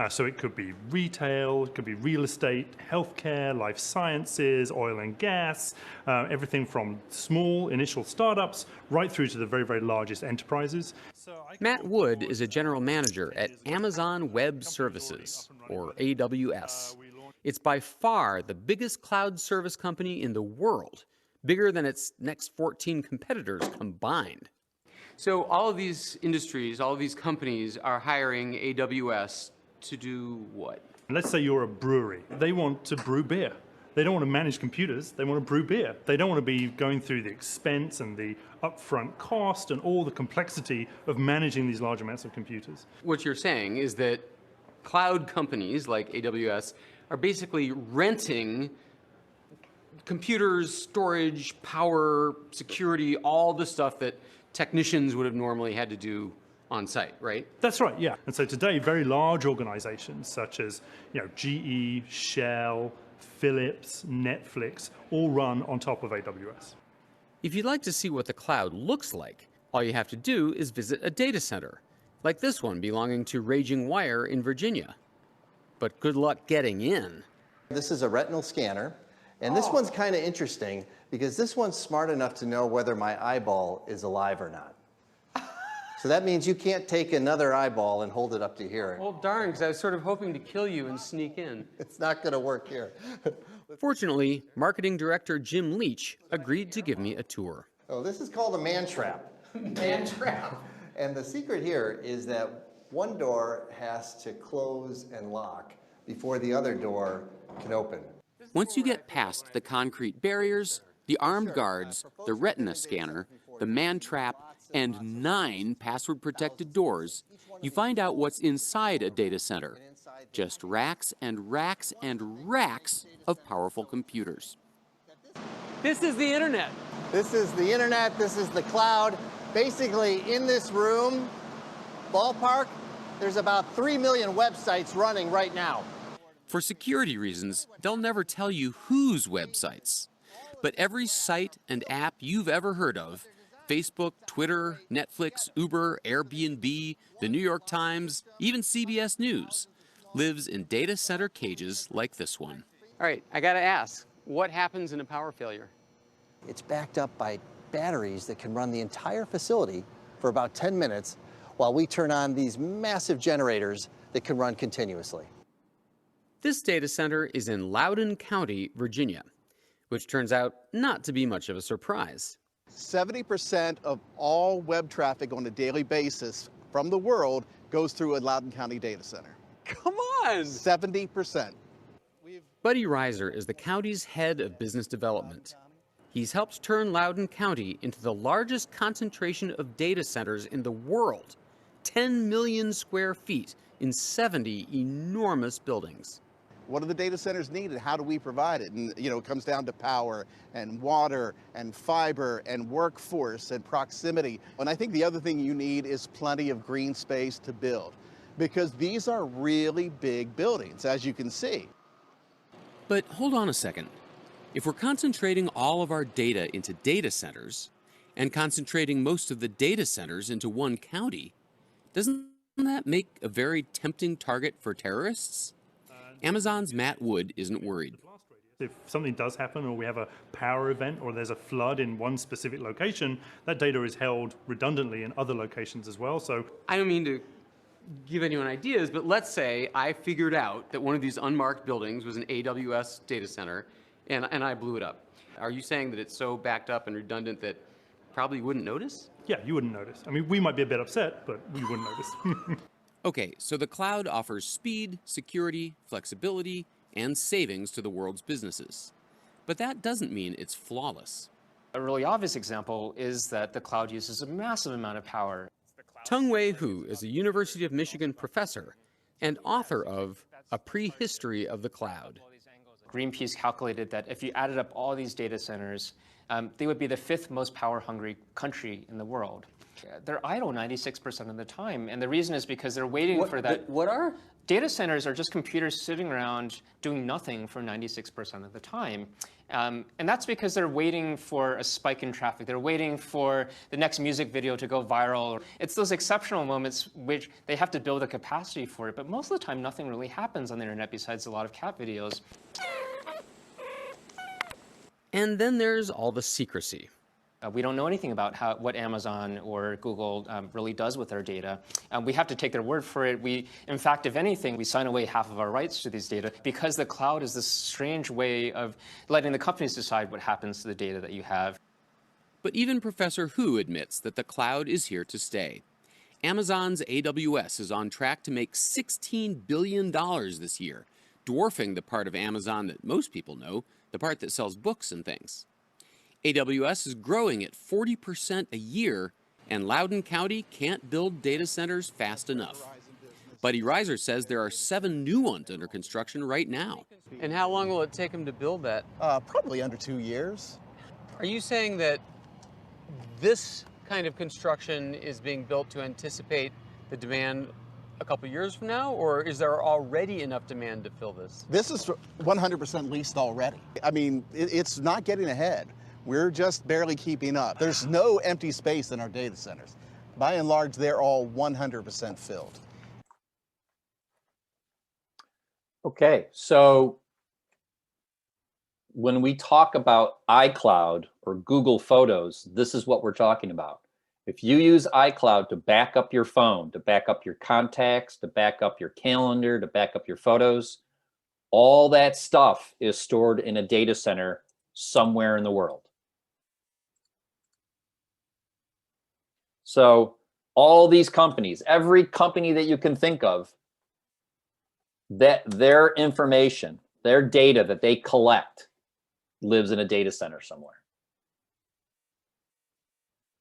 So it could be retail, it could be real estate, healthcare, life sciences, oil and gas, everything from small initial startups right through to the very, very largest enterprises. Matt Wood is a general manager at Amazon Web Services, or AWS. It's by far the biggest cloud service company in the world, bigger than its next 14 competitors combined. So all of these industries, all of these companies are hiring AWS to do what? Let's say you're a brewery. They want to brew beer. They don't want to manage computers. They want to brew beer. They don't want to be going through the expense and the upfront cost and all the complexity of managing these large amounts of computers. What you're saying is that cloud companies like AWS are basically renting computers, storage, power, security, all the stuff that technicians would have normally had to do on site, right? That's right, yeah. And so today, very large organizations such as GE, Shell, Philips, Netflix, all run on top of AWS. If you'd like to see what the cloud looks like, all you have to do is visit a data center, like this one belonging to Raging Wire in Virginia. But good luck getting in. This is a retinal scanner, and this one's kind of interesting because this one's smart enough to know whether my eyeball is alive or not. So that means you can't take another eyeball and hold it up to here. Well, darn, because I was sort of hoping to kill you and sneak in. It's not going to work here. Fortunately, marketing director Jim Leach agreed to give me a tour. Oh, this is called a man trap. Man trap. And the secret here is that one door has to close and lock before the other door can open. Once you get past the concrete barriers, the armed guards, the retina scanner, the man trap, and 9 password-protected doors, you find out what's inside a data center. Just racks and racks and racks of powerful computers. This is the internet. This is the internet, this is the cloud. Basically, in this room, ballpark, there's about 3 million websites running right now. For security reasons, they'll never tell you whose websites. But every site and app you've ever heard of, Facebook, Twitter, Netflix, Uber, Airbnb, the New York Times, even CBS News, lives in data center cages like this one. All right, I gotta ask, what happens in a power failure? It's backed up by batteries that can run the entire facility for about 10 minutes while we turn on these massive generators that can run continuously. This data center is in Loudoun County, Virginia, which turns out not to be much of a surprise. 70% of all web traffic on a daily basis from the world goes through a Loudoun County data center. Come on! 70%. Buddy Reiser is the county's head of business development. He's helped turn Loudoun County into the largest concentration of data centers in the world, 10 million square feet in 70 enormous buildings. What do the data centers need and how do we provide it? And it comes down to power and water and fiber and workforce and proximity. And I think the other thing you need is plenty of green space to build, because these are really big buildings, as you can see. But hold on a second. If we're concentrating all of our data into data centers and concentrating most of the data centers into one county, doesn't that make a very tempting target for terrorists? Amazon's Matt Wood isn't worried. If something does happen or we have a power event or there's a flood in one specific location, that data is held redundantly in other locations as well. So I don't mean to give anyone ideas, but let's say I figured out that one of these unmarked buildings was an AWS data center and I blew it up. Are you saying that it's so backed up and redundant that probably you wouldn't notice? yeah, you wouldn't notice. I mean, we might be a bit upset, but we wouldn't notice. Okay, so the cloud offers speed, security, flexibility, and savings to the world's businesses. But that doesn't mean it's flawless. A really obvious example is that the cloud uses a massive amount of power. Tung-Wei Hu is a University of Michigan professor and author of A Prehistory of the Cloud. Greenpeace calculated that if you added up all these data centers they would be the 5th most power-hungry country in the world. They're idle 96% of the time, and the reason is because they're waiting for that. What are? Data centers are just computers sitting around doing nothing for 96% of the time. And that's because they're waiting for a spike in traffic. They're waiting for the next music video to go viral. It's those exceptional moments which they have to build a capacity for it. But most of the time, nothing really happens on the internet besides a lot of cat videos. And then there's all the secrecy. We don't know anything about what Amazon or Google really does with their data. We have to take their word for it. In fact, if anything, we sign away half of our rights to these data because the cloud is this strange way of letting the companies decide what happens to the data that you have. But even Professor Hu admits that the cloud is here to stay. Amazon's AWS is on track to make $16 billion this year, dwarfing the part of Amazon that most people know, the part that sells books and things. AWS is growing at 40% a year, and Loudoun County can't build data centers fast enough. Buddy Reiser says there are 7 new ones under construction right now. And how long will it take them to build that? Probably under 2 years. Are you saying that this kind of construction is being built to anticipate the demand a couple years from now, or is there already enough demand to fill this? This is 100% leased already. I mean, it's not getting ahead. We're just barely keeping up. There's no empty space in our data centers. By and large, they're all 100% filled. Okay, so when we talk about iCloud or Google Photos, this is what we're talking about. If you use iCloud to back up your phone, to back up your contacts, to back up your calendar, to back up your photos, all that stuff is stored in a data center somewhere in the world. So all these companies, every company that you can think of, that their information, their data that they collect lives in a data center somewhere.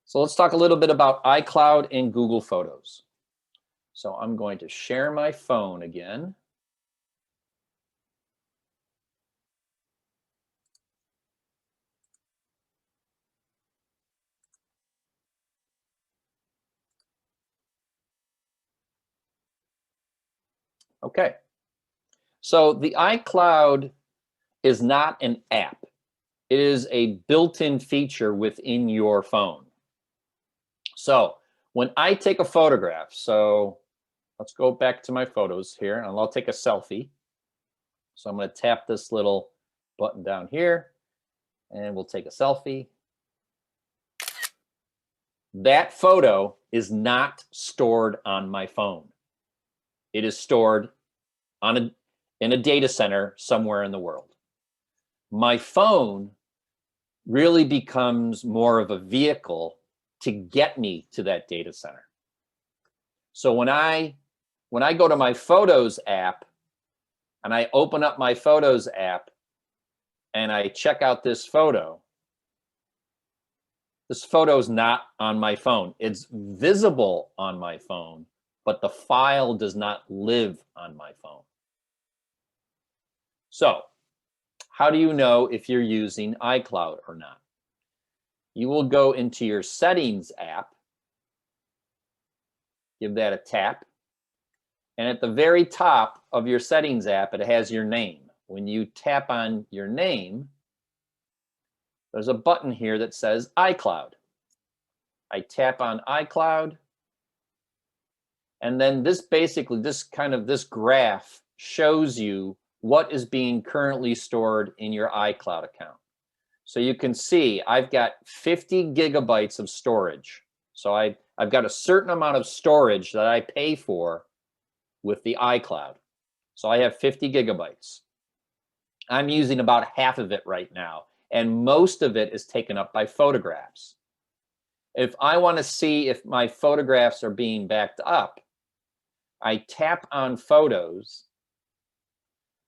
So let's talk a little bit about iCloud and Google Photos. So I'm going to share my phone again. Okay, so the iCloud is not an app. It is a built-in feature within your phone. So when I take a photograph, so let's go back to my photos here, and I'll take a selfie. So I'm going to tap this little button down here, and we'll take a selfie. That photo is not stored on my phone. It is stored in a data center somewhere in the world. My phone really becomes more of a vehicle to get me to that data center. So when I go to my Photos app and I open up my Photos app and I check out this photo's not on my phone. It's visible on my phone, but the file does not live on my phone. So how do you know if you're using iCloud or not? You will go into your Settings app, give that a tap, and at the very top of your Settings app, it has your name. When you tap on your name, there's a button here that says iCloud. I tap on iCloud, and then this graph shows you what is being currently stored in your iCloud account. So you can see I've got 50 gigabytes of storage. So I've got a certain amount of storage that I pay for with the iCloud. So I have 50 gigabytes. I'm using about half of it right now, and most of it is taken up by photographs. If I want to see if my photographs are being backed up, I tap on Photos,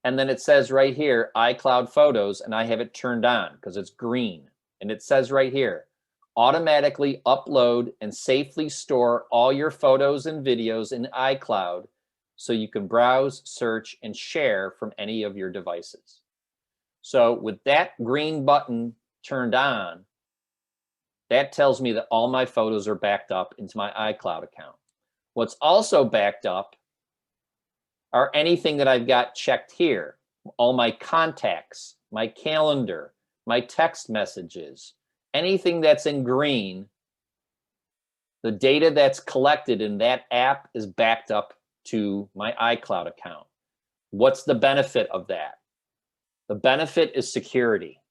and then it says right here, iCloud Photos, and I have it turned on because it's green. And it says right here, automatically upload and safely store all your photos and videos in iCloud so you can browse, search, and share from any of your devices. So with that green button turned on, That tells me that all my photos are backed up into my iCloud account. What's also backed up are anything that I've got checked here. All my contacts, my calendar, my text messages, anything that's in green, the data that's collected in that app is backed up to my iCloud account. What's the benefit of that? The benefit is security.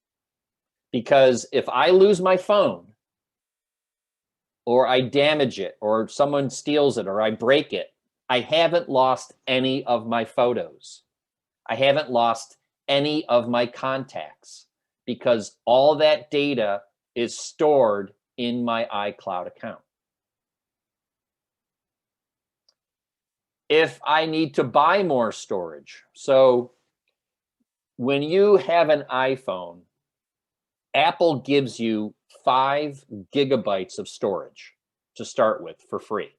Because if I lose my phone, or I damage it, or someone steals it, or I break it, I haven't lost any of my photos. I haven't lost any of my contacts because all that data is stored in my iCloud account. If I need to buy more storage, so when you have an iPhone, Apple gives you 5 gigabytes of storage to start with for free.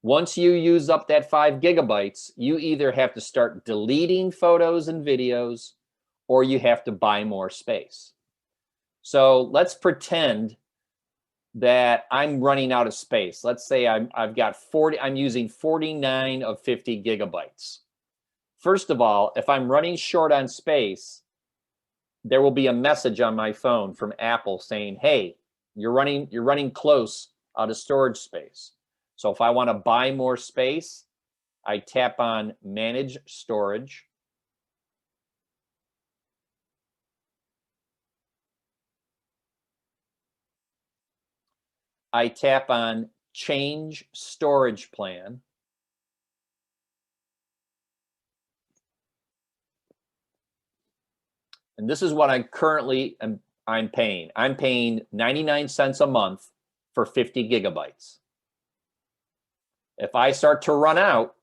Once you use up that 5 gigabytes, you either have to start deleting photos and videos, or you have to buy more space. So let's pretend that I'm running out of space. Let's say I've got 40, I'm using 49 of 50 gigabytes. First of all, if I'm running short on space, there will be a message on my phone from Apple saying, hey, you're running close out of storage space. So if I want to buy more space, I tap on Manage Storage. I tap on Change Storage Plan. And this is what I'm paying. I'm paying 99 cents a month for 50 gigabytes. If I start to run out,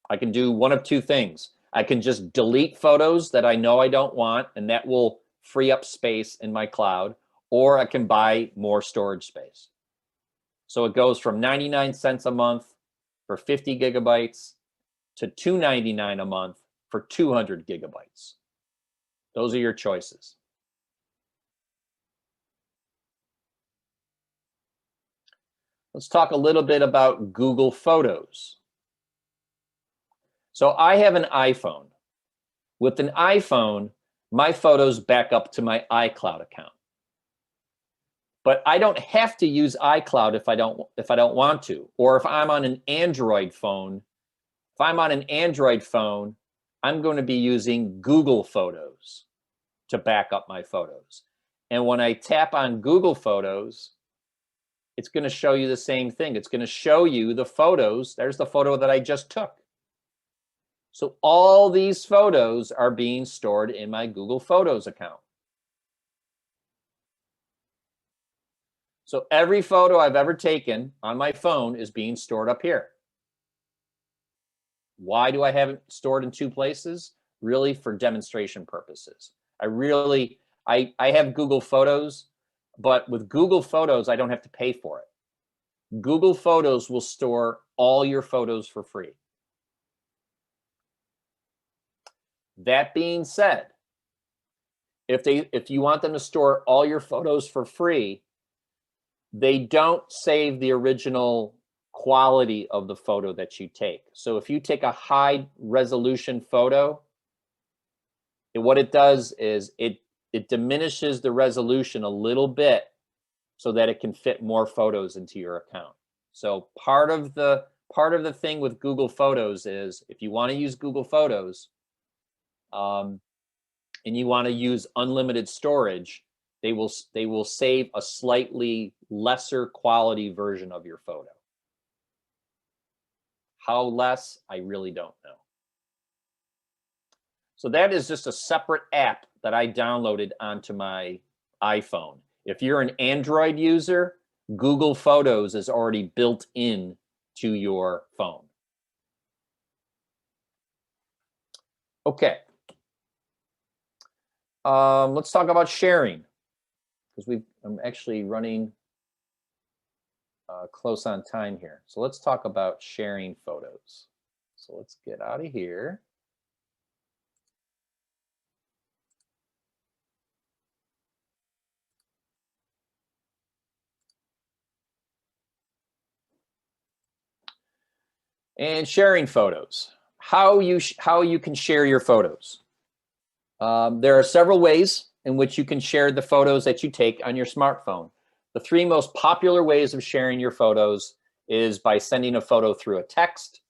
I can do one of two things. I can just delete photos that I know I don't want, and that will free up space in my cloud, or I can buy more storage space. So it goes from 99 cents a month for 50 gigabytes to $2.99 a month for 200 gigabytes. Those are your choices. Let's talk a little bit about Google Photos. So I have an iPhone. With an iPhone, my photos back up to my iCloud account. But I don't have to use iCloud if I don't want to, or if I'm on an Android phone. If I'm on an Android phone, I'm going to be using Google Photos to back up my photos. And when I tap on Google Photos, it's going to show you the same thing. It's going to show you the photos. There's the photo that I just took. So all these photos are being stored in my Google Photos account. So every photo I've ever taken on my phone is being stored up here. Why do I have it stored in two places? Really for demonstration purposes. I have Google Photos, but with Google Photos, I don't have to pay for it. Google Photos will store all your photos for free. That being said, if you want them to store all your photos for free, they don't save the original quality of the photo that you take. So if you take a high resolution photo, what it does is it diminishes the resolution a little bit so that it can fit more photos into your account. So part of the thing with Google Photos is if you want to use Google Photos and you want to use unlimited storage, they will save a slightly lesser quality version of your photo. How less, I really don't know. So that is just a separate app that I downloaded onto my iPhone. If you're an Android user, Google Photos is already built in to your phone. Okay. Let's talk about sharing, because I'm actually running close on time here. So let's talk about sharing photos. So let's get out of here. And sharing photos. How you can share your photos. There are several ways in which you can share the photos that you take on your smartphone. The three most popular ways of sharing your photos is by sending a photo through a text,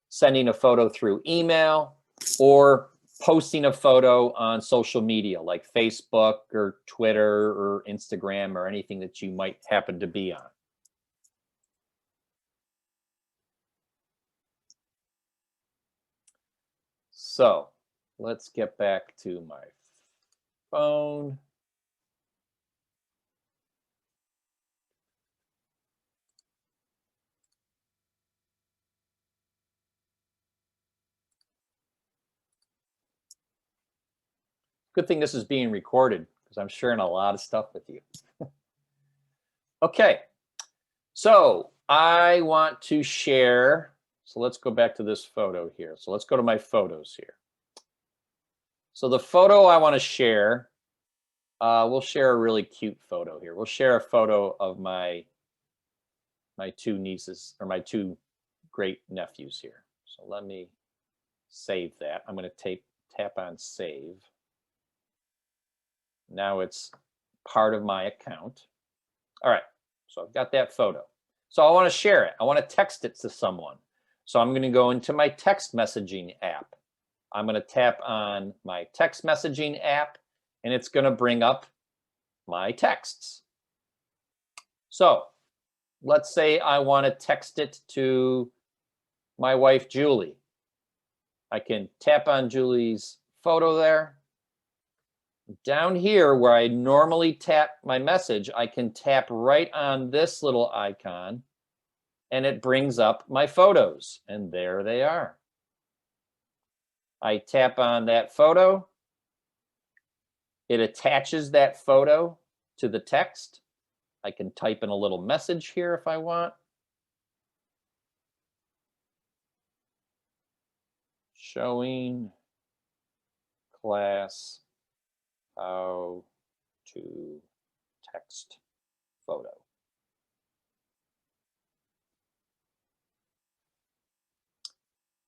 sending a photo through email, or posting a photo on social media like Facebook or Twitter or Instagram or anything that you might happen to be on. So let's get back to my phone. Good thing this is being recorded because I'm sharing a lot of stuff with you. Okay, so I want to share. So let's go back to this photo here. So let's go to my photos here. So the photo I want to share, we'll share a really cute photo here. We'll share a photo of my two nieces, or my two great nephews here. So let me save that. I'm going to tap on save. Now it's part of my account. All right, so I've got that photo. So I want to share it. I want to text it to someone. So I'm going to go into my text messaging app. I'm going to tap on my text messaging app, and it's going to bring up my texts. So let's say I want to text it to my wife, Julie. I can tap on Julie's photo there. Down here where I normally tap my message, I can tap right on this little icon, and it brings up my photos, and there they are. I tap on that photo. It attaches that photo to the text. I can type in a little message here if I want. Showing class how to text photo.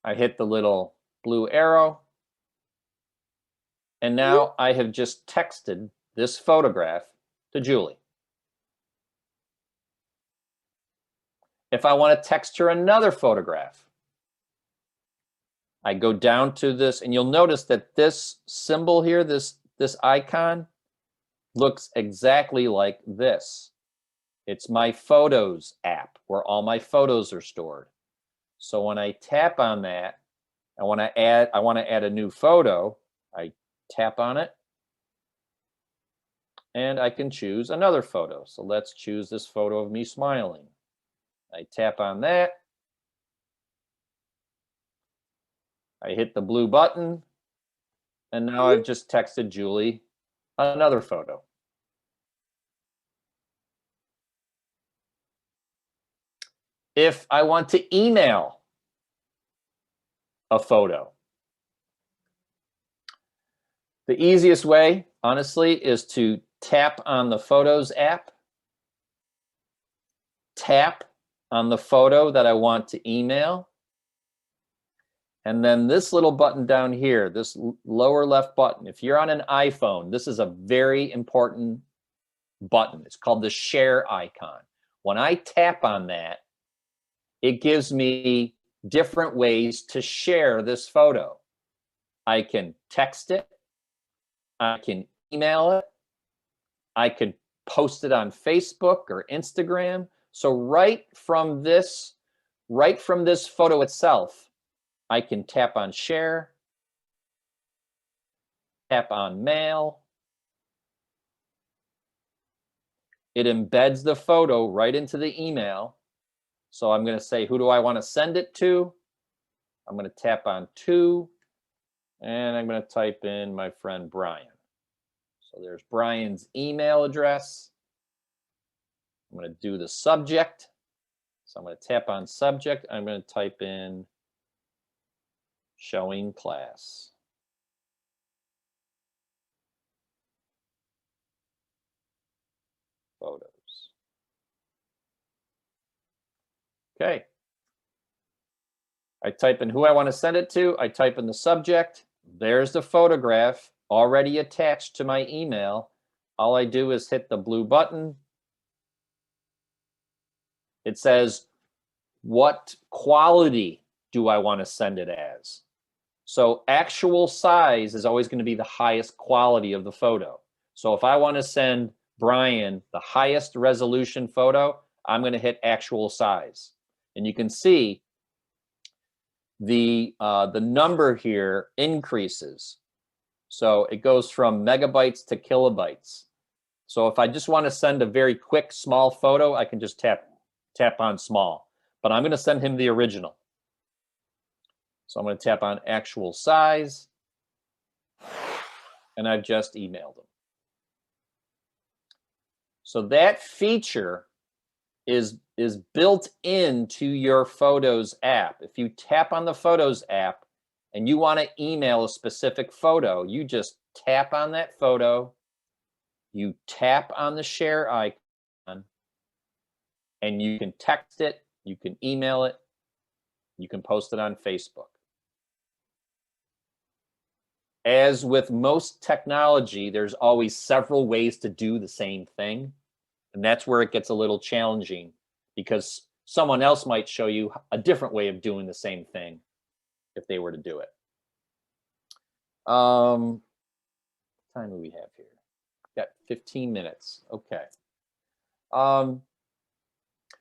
I hit the little blue arrow, and now I have just texted this photograph to Julie. If I want to text her another photograph, I go down to this, and you'll notice that this symbol here, this icon, looks exactly like this. It's my Photos app where all my photos are stored. So when I tap on that, I want to add a new photo. I tap on it, and I can choose another photo. So let's choose this photo of me smiling. I tap on that. I hit the blue button, and now I've just texted Julie another photo. If I want to email a photo, the easiest way, honestly, is to tap on the Photos app, tap on the photo that I want to email, and then this little button down here, this lower left button, if you're on an iPhone, this is a very important button. It's called the share icon. When I tap on that, it gives me different ways to share this photo. I can text it, I can email it, I could post it on Facebook or Instagram. So right from this photo itself, I can tap on share, tap on mail. It embeds the photo right into the email. So I'm going to say, who do I want to send it to? I'm going to tap on to, and I'm going to type in my friend Brian. So there's Brian's email address. I'm going to do the subject. So I'm going to tap on subject. I'm going to type in showing class. Photos. Okay. I type in who I want to send it to. I type in the subject. There's the photograph already attached to my email. All I do is hit the blue button. It says, what quality do I want to send it as? So actual size is always going to be the highest quality of the photo. So if I want to send Brian the highest resolution photo, I'm going to hit actual size. And you can see the number here increases. So it goes from megabytes to kilobytes. So if I just want to send a very quick, small photo, I can just tap on small. But I'm going to send him the original. So I'm going to tap on actual size. And I've just emailed him. So that feature is built into your Photos app. If you tap on the Photos app and you want to email a specific photo, you just tap on that photo, you tap on the share icon, and you can text it, you can email it, you can post it on Facebook. As with most technology, there's always several ways to do the same thing. And that's where it gets a little challenging, because someone else might show you a different way of doing the same thing if they were to do it. What time do we have here? Got 15 minutes. Okay.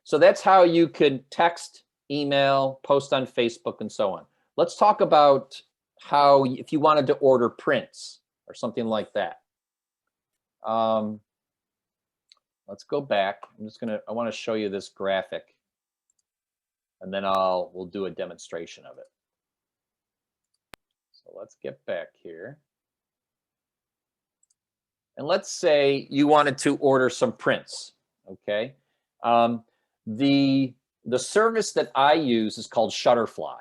So that's how you could text, email, post on Facebook, and so on. Let's talk about how, if you wanted to order prints or something like that. Let's go back. I want to show you this graphic, and then we'll do a demonstration of it. So let's get back here. And let's say you wanted to order some prints, okay? The service that I use is called Shutterfly.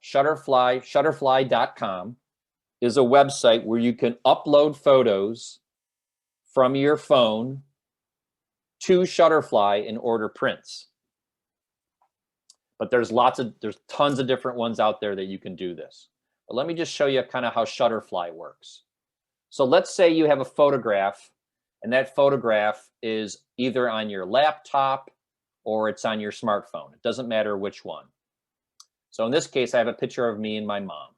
Shutterfly.com is a website where you can upload photos from your phone to Shutterfly and order prints. But there's tons of different ones out there that you can do this. But let me just show you kind of how Shutterfly works. So let's say you have a photograph, and that photograph is either on your laptop or it's on your smartphone. It doesn't matter which one. So in this case, I have a picture of me and my mom.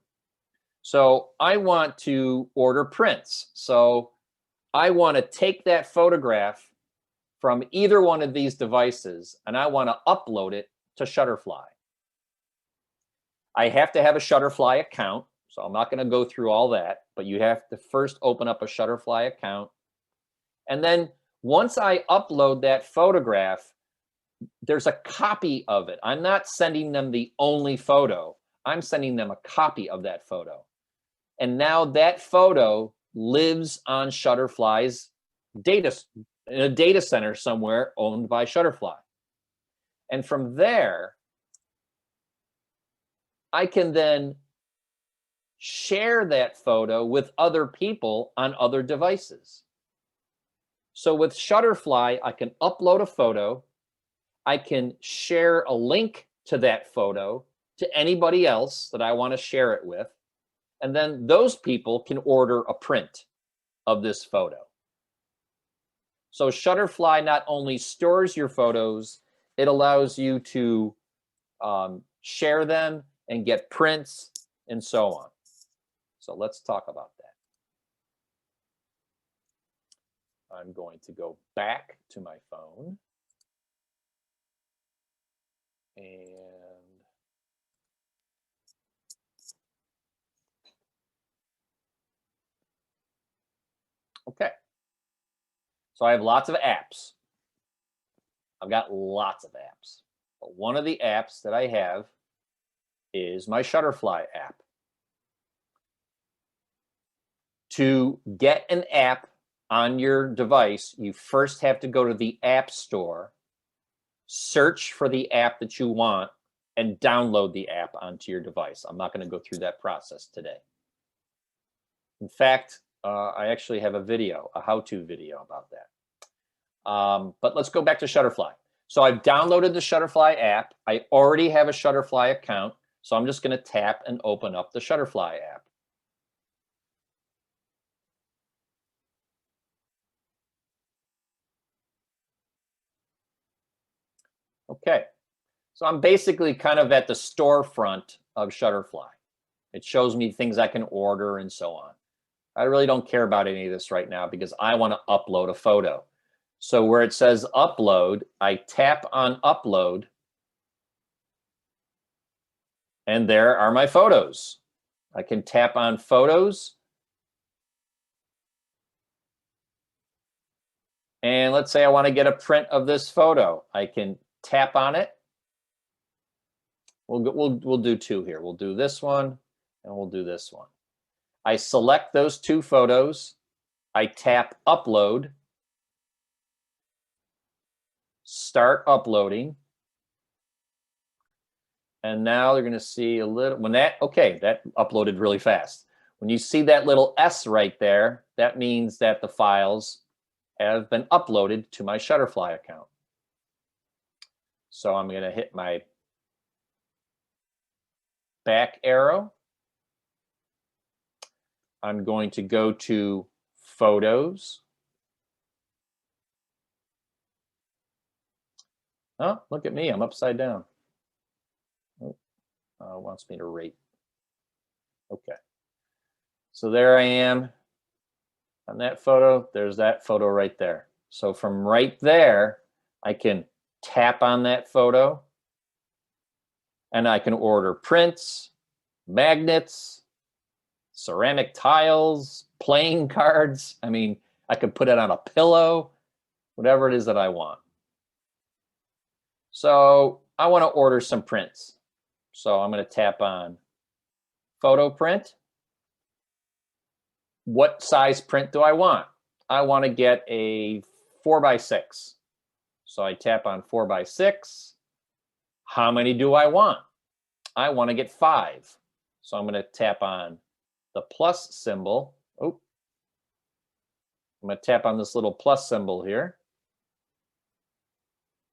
So I want to order prints. So I want to take that photograph from either one of these devices, and I want to upload it to Shutterfly. I have to have a Shutterfly account, so I'm not going to go through all that, but you have to first open up a Shutterfly account. And then once I upload that photograph, there's a copy of it. I'm not sending them the only photo. I'm sending them a copy of that photo. And now that photo lives on Shutterfly's in a data center somewhere owned by Shutterfly. And from there, I can then share that photo with other people on other devices. So with Shutterfly, I can upload a photo. I can share a link to that photo to anybody else that I want to share it with. And then those people can order a print of this photo. So Shutterfly not only stores your photos, it allows you to share them and get prints and so on. So let's talk about that. I'm going to go back to my phone. And okay. So I have lots of apps. I've got lots of apps. But one of the apps that I have is my Shutterfly app. To get an app on your device, you first have to go to the App Store, search for the app that you want, and download the app onto your device. I'm not going to go through that process today. In fact, I actually have a video, a how-to video about that. But let's go back to Shutterfly. So I've downloaded the Shutterfly app. I already have a Shutterfly account. So I'm just going to tap and open up the Shutterfly app. Okay, so I'm basically kind of at the storefront of Shutterfly. It shows me things I can order and so on. I really don't care about any of this right now because I want to upload a photo. So where it says upload, I tap on upload, and there are my photos. I can tap on photos. And let's say I want to get a print of this photo. I can tap on it. We'll do two here. We'll do this one and we'll do this one. I select those two photos. I tap upload. Start uploading. And now they're going to see a little, okay, that uploaded really fast. When you see that little S right there, that means that the files have been uploaded to my Shutterfly account. So I'm going to hit my back arrow. I'm going to go to Photos. Oh, look at me, I'm upside down. Oh, wants me to rate. Okay. So there I am on that photo. There's that photo right there. So from right there, I can tap on that photo and I can order prints, magnets, ceramic tiles, playing cards. I mean, I could put it on a pillow, whatever it is that I want. So I want to order some prints. So I'm going to tap on photo print. What size print do I want? I want to get a 4x6. So I tap on 4x6. How many do I want? I want to get 5. So I'm going to tap on the plus symbol. Oh, I'm going to tap on this little plus symbol here.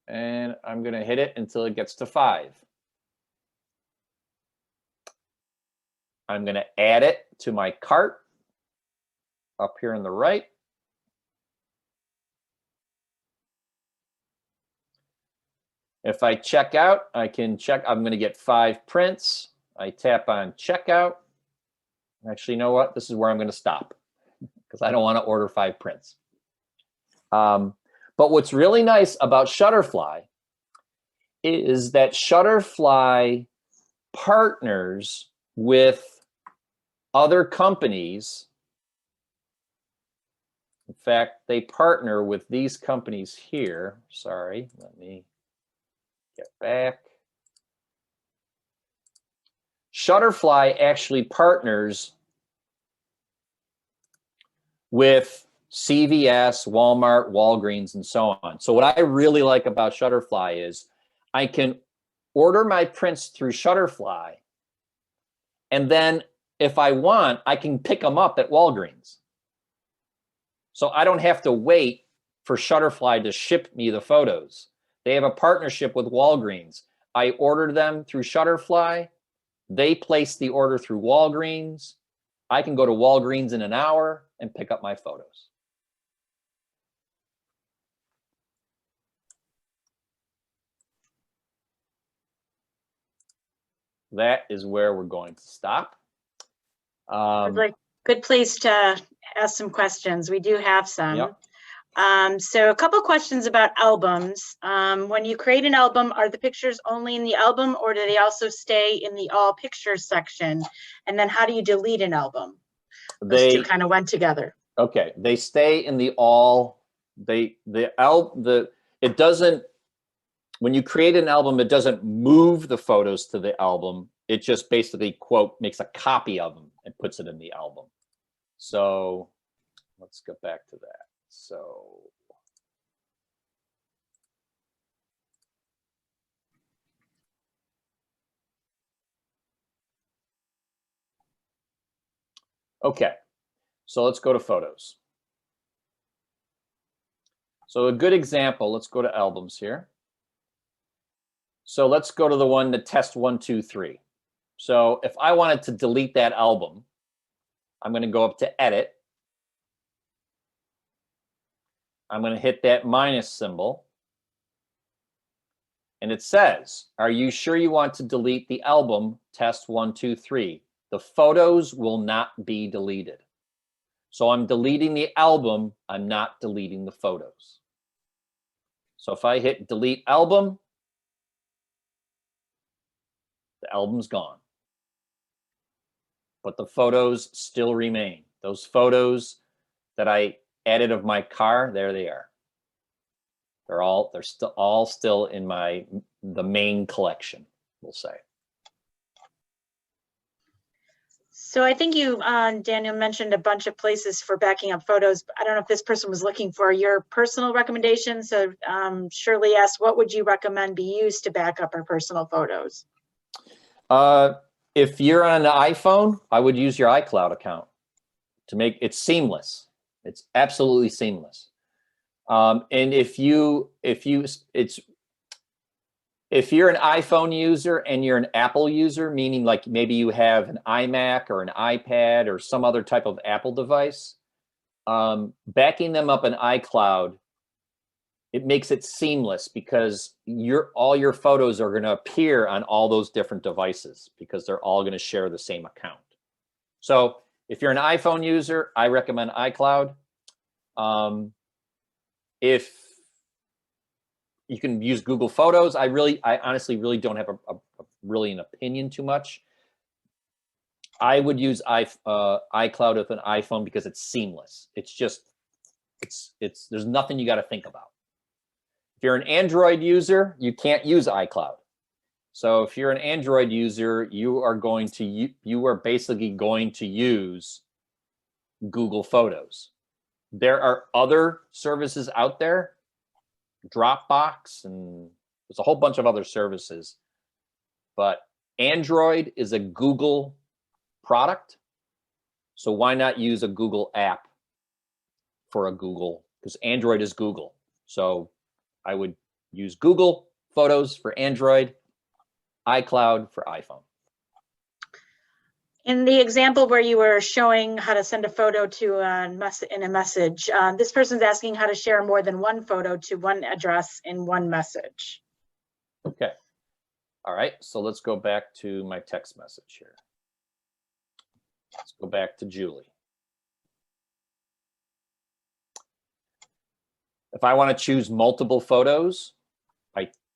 And I'm going to hit it until it gets to 5. I'm going to add it to my cart up here on the right. If I check out, I can check, I'm going to get 5 prints. I tap on checkout. Actually, you know what? This is where I'm going to stop because I don't want to order 5 prints. But what's really nice about Shutterfly is that Shutterfly partners with other companies. In fact, they partner with these companies here. Sorry, let me get back. Shutterfly actually partners with CVS, Walmart, Walgreens, and so on. So what I really like about Shutterfly is I can order my prints through Shutterfly, and then if I want, I can pick them up at Walgreens. So I don't have to wait for Shutterfly to ship me the photos. They have a partnership with Walgreens. I ordered them through Shutterfly. They place the order through Walgreens. I can go to Walgreens in an hour and pick up my photos. That is where we're going to stop. Good place to ask some questions. We do have some. Yep. So a couple questions about albums. When you create an album, are the pictures only in the album or do they also stay in the all pictures section? And then how do you delete an album? Those two kind of went together. Okay, they stay in the all, it doesn't, when you create an album, it doesn't move the photos to the album. It just basically, quote, makes a copy of them and puts it in the album. So let's go back to that. So okay, so let's go to photos. So a good example, let's go to albums here. So let's go to the one that test 1, 2, 3. So if I wanted to delete that album, I'm going to go up to Edit. I'm going to hit that minus symbol. And it says, are you sure you want to delete the album test 1, 2, 3? The photos will not be deleted. So I'm deleting the album. I'm not deleting the photos. So if I hit delete album, the album's gone. But the photos still remain. Those photos that I added of my car, there they are. They're still in the main collection, we'll say. So I think you, Daniel, mentioned a bunch of places for backing up photos. I don't know if this person was looking for your personal recommendations. So Shirley asked, what would you recommend be used to back up our personal photos? If you're on an iPhone, I would use your iCloud account to make it seamless. It's absolutely seamless. And if you're an iPhone user and you're an Apple user, meaning like maybe you have an iMac or an iPad or some other type of Apple device, backing them up in iCloud, it makes it seamless because all your photos are going to appear on all those different devices because they're all going to share the same account. So if you're an iPhone user, I recommend iCloud. If you can use Google Photos, I honestly really don't have really an opinion too much. I would use iCloud with an iPhone because it's seamless. There's nothing you got to think about. If you're an Android user, you can't use iCloud. So if you're an Android user, you are basically going to use Google Photos. There are other services out there, Dropbox, and there's a whole bunch of other services. But Android is a Google product. So why not use a Google app for a Google? Because Android is Google. So I would use Google Photos for Android, iCloud for iPhone. In the example where you were showing how to send a photo to in a message, this person's asking how to share more than one photo to one address in one message. Okay. All right. So let's go back to my text message here. Let's go back to Julie. If I want to choose multiple photos,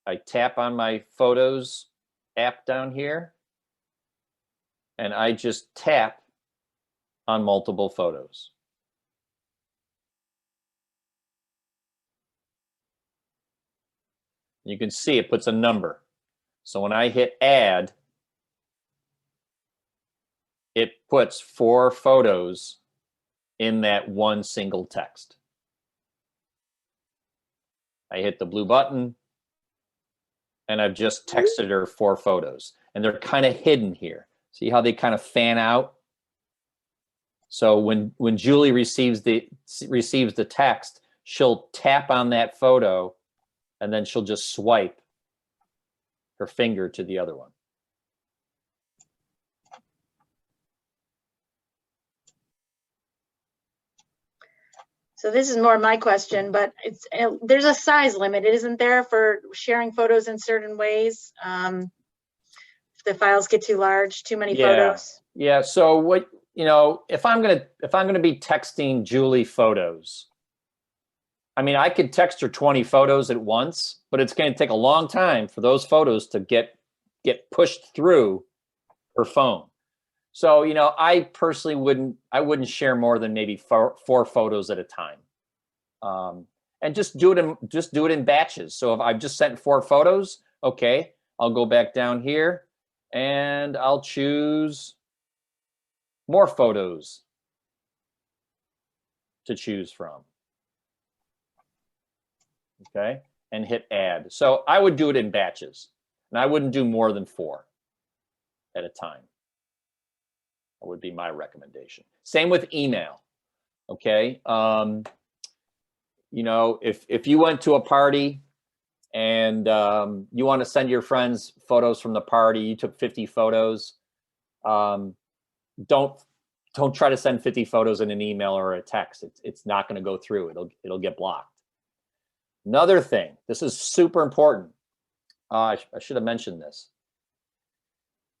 I tap on my Photos app down here, and I just tap on multiple photos. You can see it puts a number. So when I hit add, it puts 4 photos in that one single text. I hit the blue button, and I've just texted her 4 photos. And they're kind of hidden here. See how they kind of fan out? So when Julie receives the text, she'll tap on that photo, and then she'll just swipe her finger to the other one. So this is more my question, but there's a size limit, isn't there, for sharing photos in certain ways? If the files get too large, too many photos. Yeah. So if I'm gonna be texting Julie photos, I mean, I could text her 20 photos at once, but it's going to take a long time for those photos to get pushed through her phone. So, I personally wouldn't share more than maybe 4 photos at a time. And just do it in batches. So if I've just sent 4 photos, okay, I'll go back down here and I'll choose more photos to choose from. Okay, and hit add. So I would do it in batches, and I wouldn't do more than 4 at a time. That would be my recommendation. Same with email. Okay, if you went to a party and you want to send your friends photos from the party, you took 50 photos. Don't try to send 50 photos in an email or a text. It's not going to go through. It'll get blocked. Another thing, this is super important. I should have mentioned this.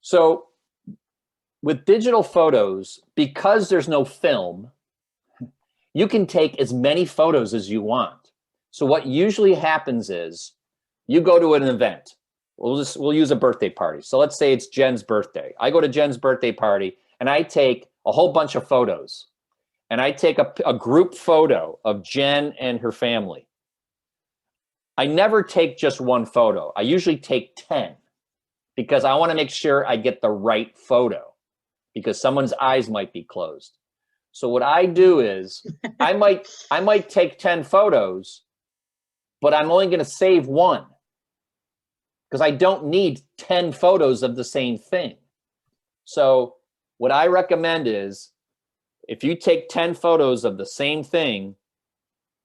So with digital photos, because there's no film, you can take as many photos as you want. So what usually happens is you go to an event. We'll use a birthday party. So let's say it's Jen's birthday. I go to Jen's birthday party and I take a whole bunch of photos. And I take a group photo of Jen and her family. I never take just one photo. I usually take 10 because I want to make sure I get the right photo because someone's eyes might be closed. So what I do is I might take 10 photos, but I'm only going to save one because I don't need 10 photos of the same thing. So what I recommend is if you take 10 photos of the same thing,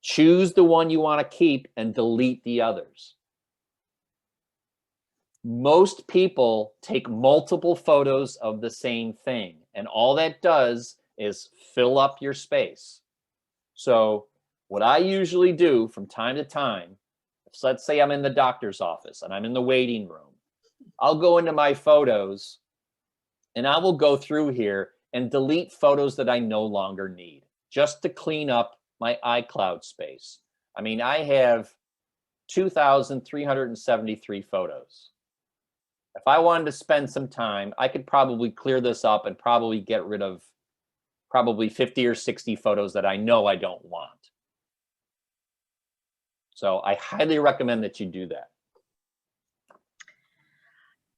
choose the one you want to keep and delete the others. Most people take multiple photos of the same thing, and all that does is fill up your space. So what I usually do from time to time, so let's say I'm in the doctor's office and I'm in the waiting room, I'll go into my photos and I will go through here and delete photos that I no longer need just to clean up my iCloud space. I mean, I have 2,373 photos. If I wanted to spend some time, I could probably clear this up and probably get rid of probably 50 or 60 photos that I know I don't want. So I highly recommend that you do that.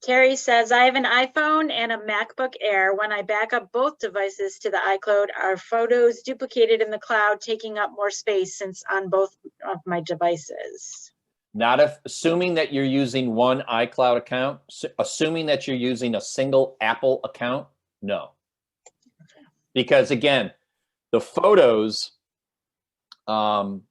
Terry says, I have an iPhone and a MacBook Air. When I back up both devices to the iCloud, are photos duplicated in the cloud, taking up more space since on both of my devices? Not if, assuming that you're using one iCloud account, assuming that you're using a single Apple account, no. Because again, the photos don't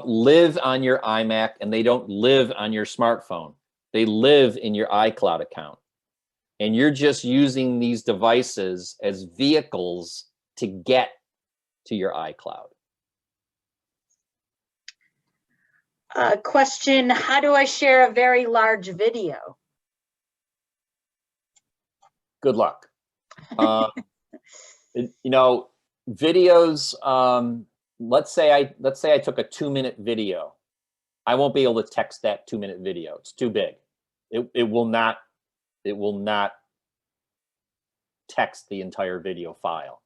live on your iMac and they don't live on your smartphone. They live in your iCloud account. And you're just using these devices as vehicles to get to your iCloud. Question, how do I share a very large video? Good luck. You know, videos, let's say I took a 2-minute video. I won't be able to text that 2-minute video. It's too big. It will not text the entire video file.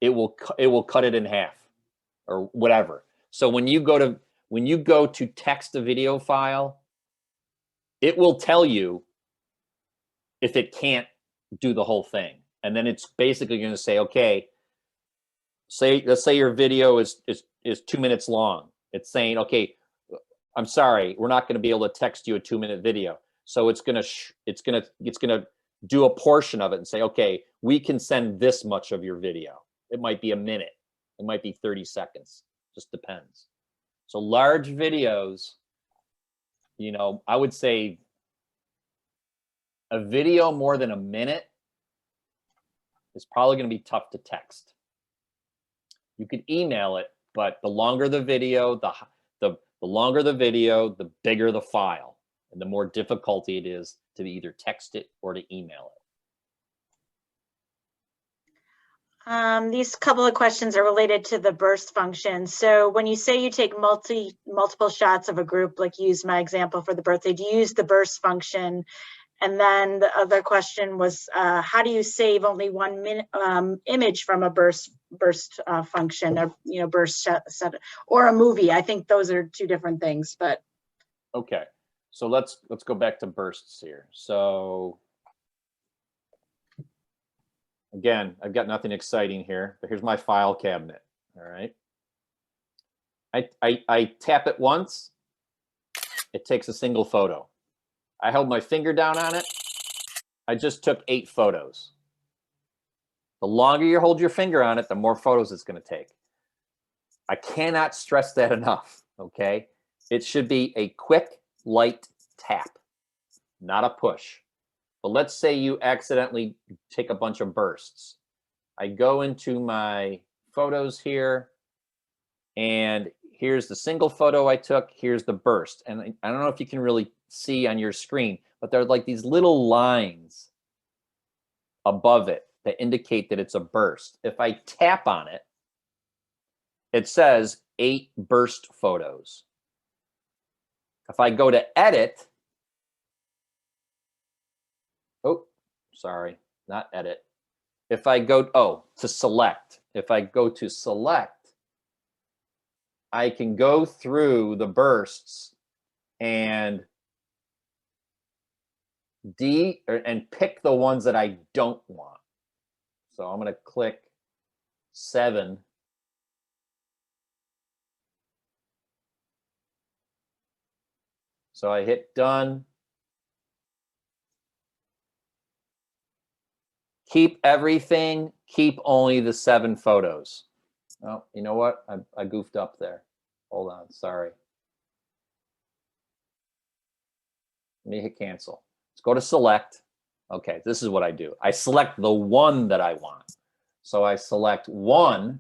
It will cut it in half or whatever. So when you go to text a video file, it will tell you if it can't do the whole thing. And then it's basically going to say, okay, let's say your video is 2 minutes long. It's saying, okay, I'm sorry, we're not going to be able to text you a 2-minute video. So it's going to do a portion of it and say, okay, we can send this much of your video. It might be a minute. It might be 30 seconds. Just depends. So large videos, you know, I would say a video more than a minute is probably going to be tough to text. You could email it, but the longer the video, the longer the video, the bigger the file, and the more difficulty it is to either text it or to email it. These couple of questions are related to the burst function. So when you say you take multiple shots of a group, like use my example for the birthday, do you use the burst function? And then the other question was, how do you save only one image from a burst function, or burst set, or a movie? I think those are two different things. But okay, so let's go back to bursts here. So again, I've got nothing exciting here, but here's my file cabinet. All right, I tap it once, it takes a single photo. I held my finger down on it. I just took 8 photos. The longer you hold your finger on it, the more photos it's going to take. I cannot stress that enough, okay? It should be a quick, light tap, not a push. But let's say you accidentally take a bunch of bursts. I go into my photos here, and here's the single photo I took, here's the burst. And I don't know if you can really see on your screen, but there are like these little lines above it that indicate that it's a burst. If I tap on it, it says 8 burst photos. If I go to edit, oh, sorry, not edit. If I go, to select, if I go to select, I can go through the bursts and pick the ones that I don't want. So I'm going to click 7. So I hit done. Keep everything, keep only the 7 photos. Oh, you know what? I goofed up there. Hold on, sorry. Let me hit cancel. Let's go to select. Okay, this is what I do. I select the one that I want. So I select 1.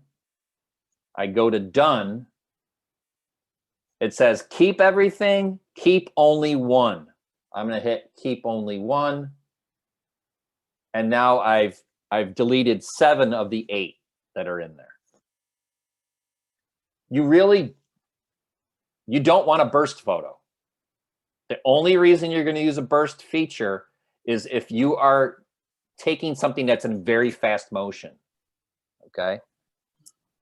I go to done. It says keep everything, keep only 1. I'm going to hit keep only 1. And now I've deleted 7 of the 8 that are in there. You don't want a burst photo. The only reason you're going to use a burst feature is if you are taking something that's in very fast motion. Okay?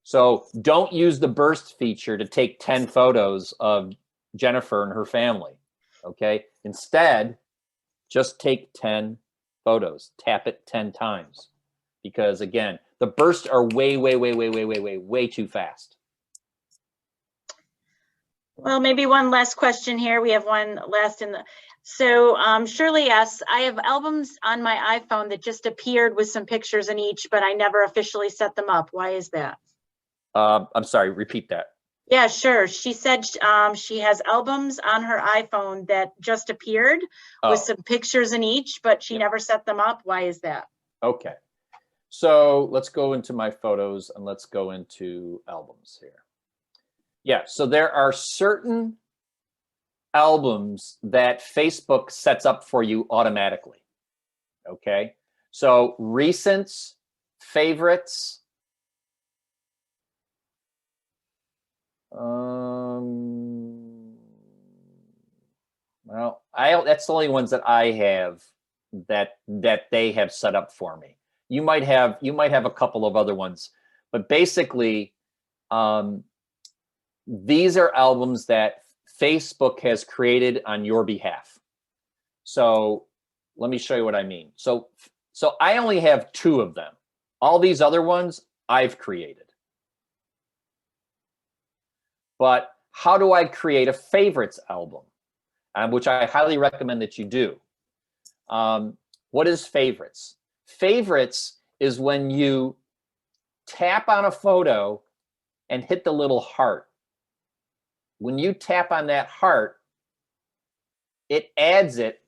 So don't use the burst feature to take 10 photos of Jennifer and her family. Okay? Instead, just take 10 photos. Tap it 10 times. Because again, the bursts are way too fast. Well, maybe one last question here. We have one last in the, so Shirley asks, I have albums on my iPhone that just appeared with some pictures in each, but I never officially set them up. Why is that? I'm sorry, repeat that. Yeah, sure. She said she has albums on her iPhone that just appeared with some pictures in each, but she never set them up. Why is that? Okay. So let's go into my photos and let's go into albums here. Yeah, so there are certain albums that Facebook sets up for you automatically. Okay. So recents, favorites, well, that's the only ones that I have that they have set up for me. You might have a couple of other ones, but basically, these are albums that Facebook has created on your behalf. So let me show you what I mean. So I only have 2 of them. All these other ones I've created. But how do I create a favorites album? Which I highly recommend that you do. What is favorites? Favorites is when you tap on a photo and hit the little heart. When you tap on that heart, it adds it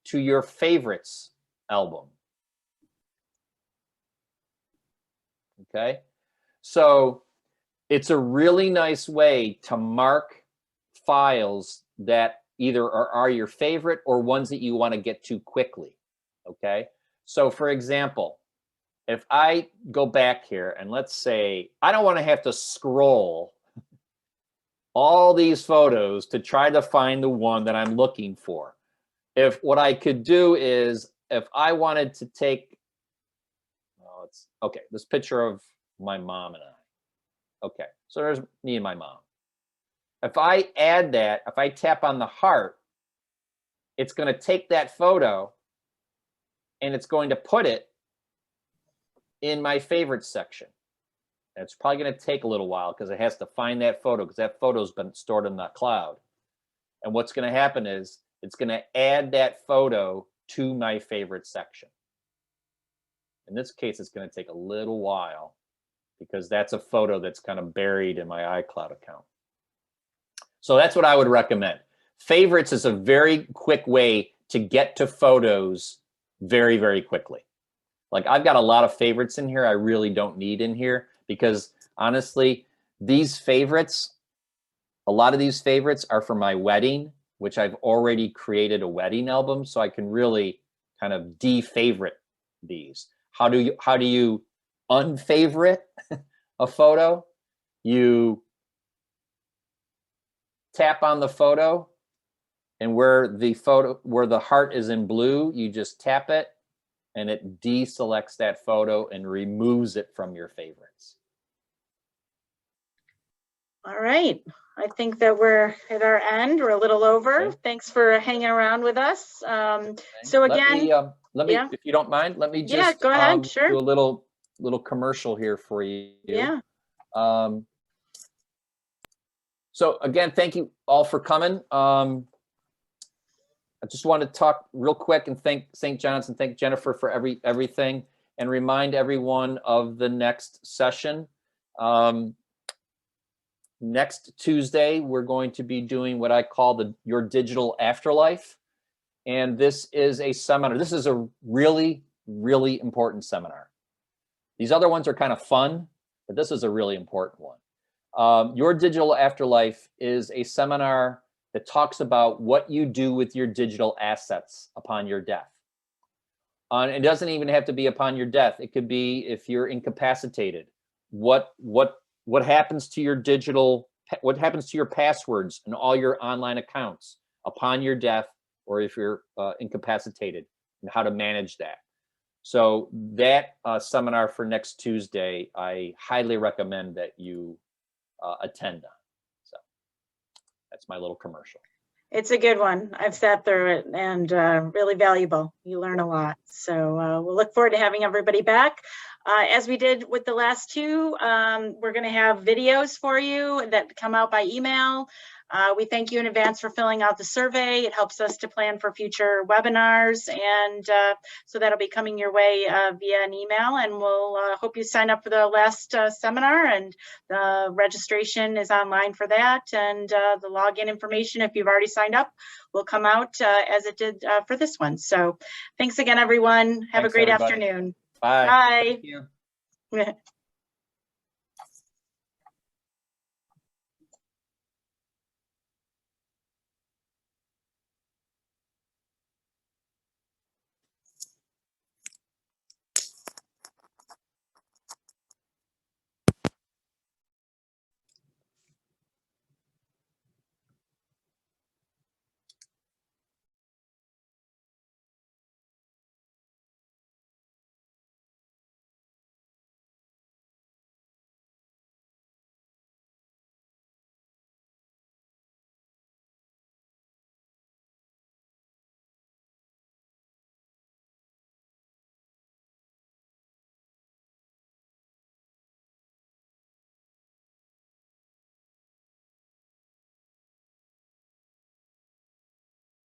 to your favorites album. Okay? So it's a really nice way to mark files that either are your favorite or ones that you want to get to quickly. Okay? So for example, if I go back here and let's say I don't want to have to scroll all these photos to try to find the one that I'm looking for. If what I could do is if I wanted to take, this picture of my mom and I. Okay, so there's me and my mom. If I add that, if I tap on the heart, it's going to take that photo and it's going to put it in my favorites section. And it's probably going to take a little while because it has to find that photo because that photo's been stored in the cloud. And what's going to happen is it's going to add that photo to my favorite section. In this case, it's going to take a little while because that's a photo that's kind of buried in my iCloud account. So that's what I would recommend. Favorites is a very quick way to get to photos very, very quickly. Like I've got a lot of favorites in here I really don't need in here because honestly, these favorites, a lot of these favorites are for my wedding, which I've already created a wedding album, so I can really kind of de-favorite these. How do you unfavorite a photo? You tap on the photo, and where the heart is in blue, you just tap it and it deselects that photo and removes it from your favorites. All right. I think that we're at our end. We're a little over. Okay. Thanks for hanging around with us. So again, let me, yeah. if you don't mind, let me just go ahead. Sure. do a little commercial here for you. Yeah. So again, thank you all for coming. I just want to talk real quick and thank St. John's and thank Jennifer for everything and remind everyone of the next session. Next Tuesday, we're going to be doing what I call your digital afterlife. And this is a seminar. This is a really, really important seminar. These other ones are kind of fun, but this is a really important one. Your digital afterlife is a seminar that talks about what you do with your digital assets upon your death. It doesn't even have to be upon your death. It could be if you're incapacitated. What happens to your what happens to your passwords and all your online accounts upon your death, or if you're incapacitated, and how to manage that. So that seminar for next Tuesday, I highly recommend that you attend on. So that's my little commercial. It's a good one. I've sat through it and really valuable. You learn a lot. So we'll look forward to having everybody back. As we did with the last two, we're going to have videos for you that come out by email. We thank you in advance for filling out the survey. It helps us to plan for future webinars, and so that'll be coming your way via an email, and we'll hope you sign up for the last seminar, and the registration is online for that, and the login information, if you've already signed up, will come out as it did for this one. So thanks again, everyone. Have a great afternoon. Bye. Bye. Thank you.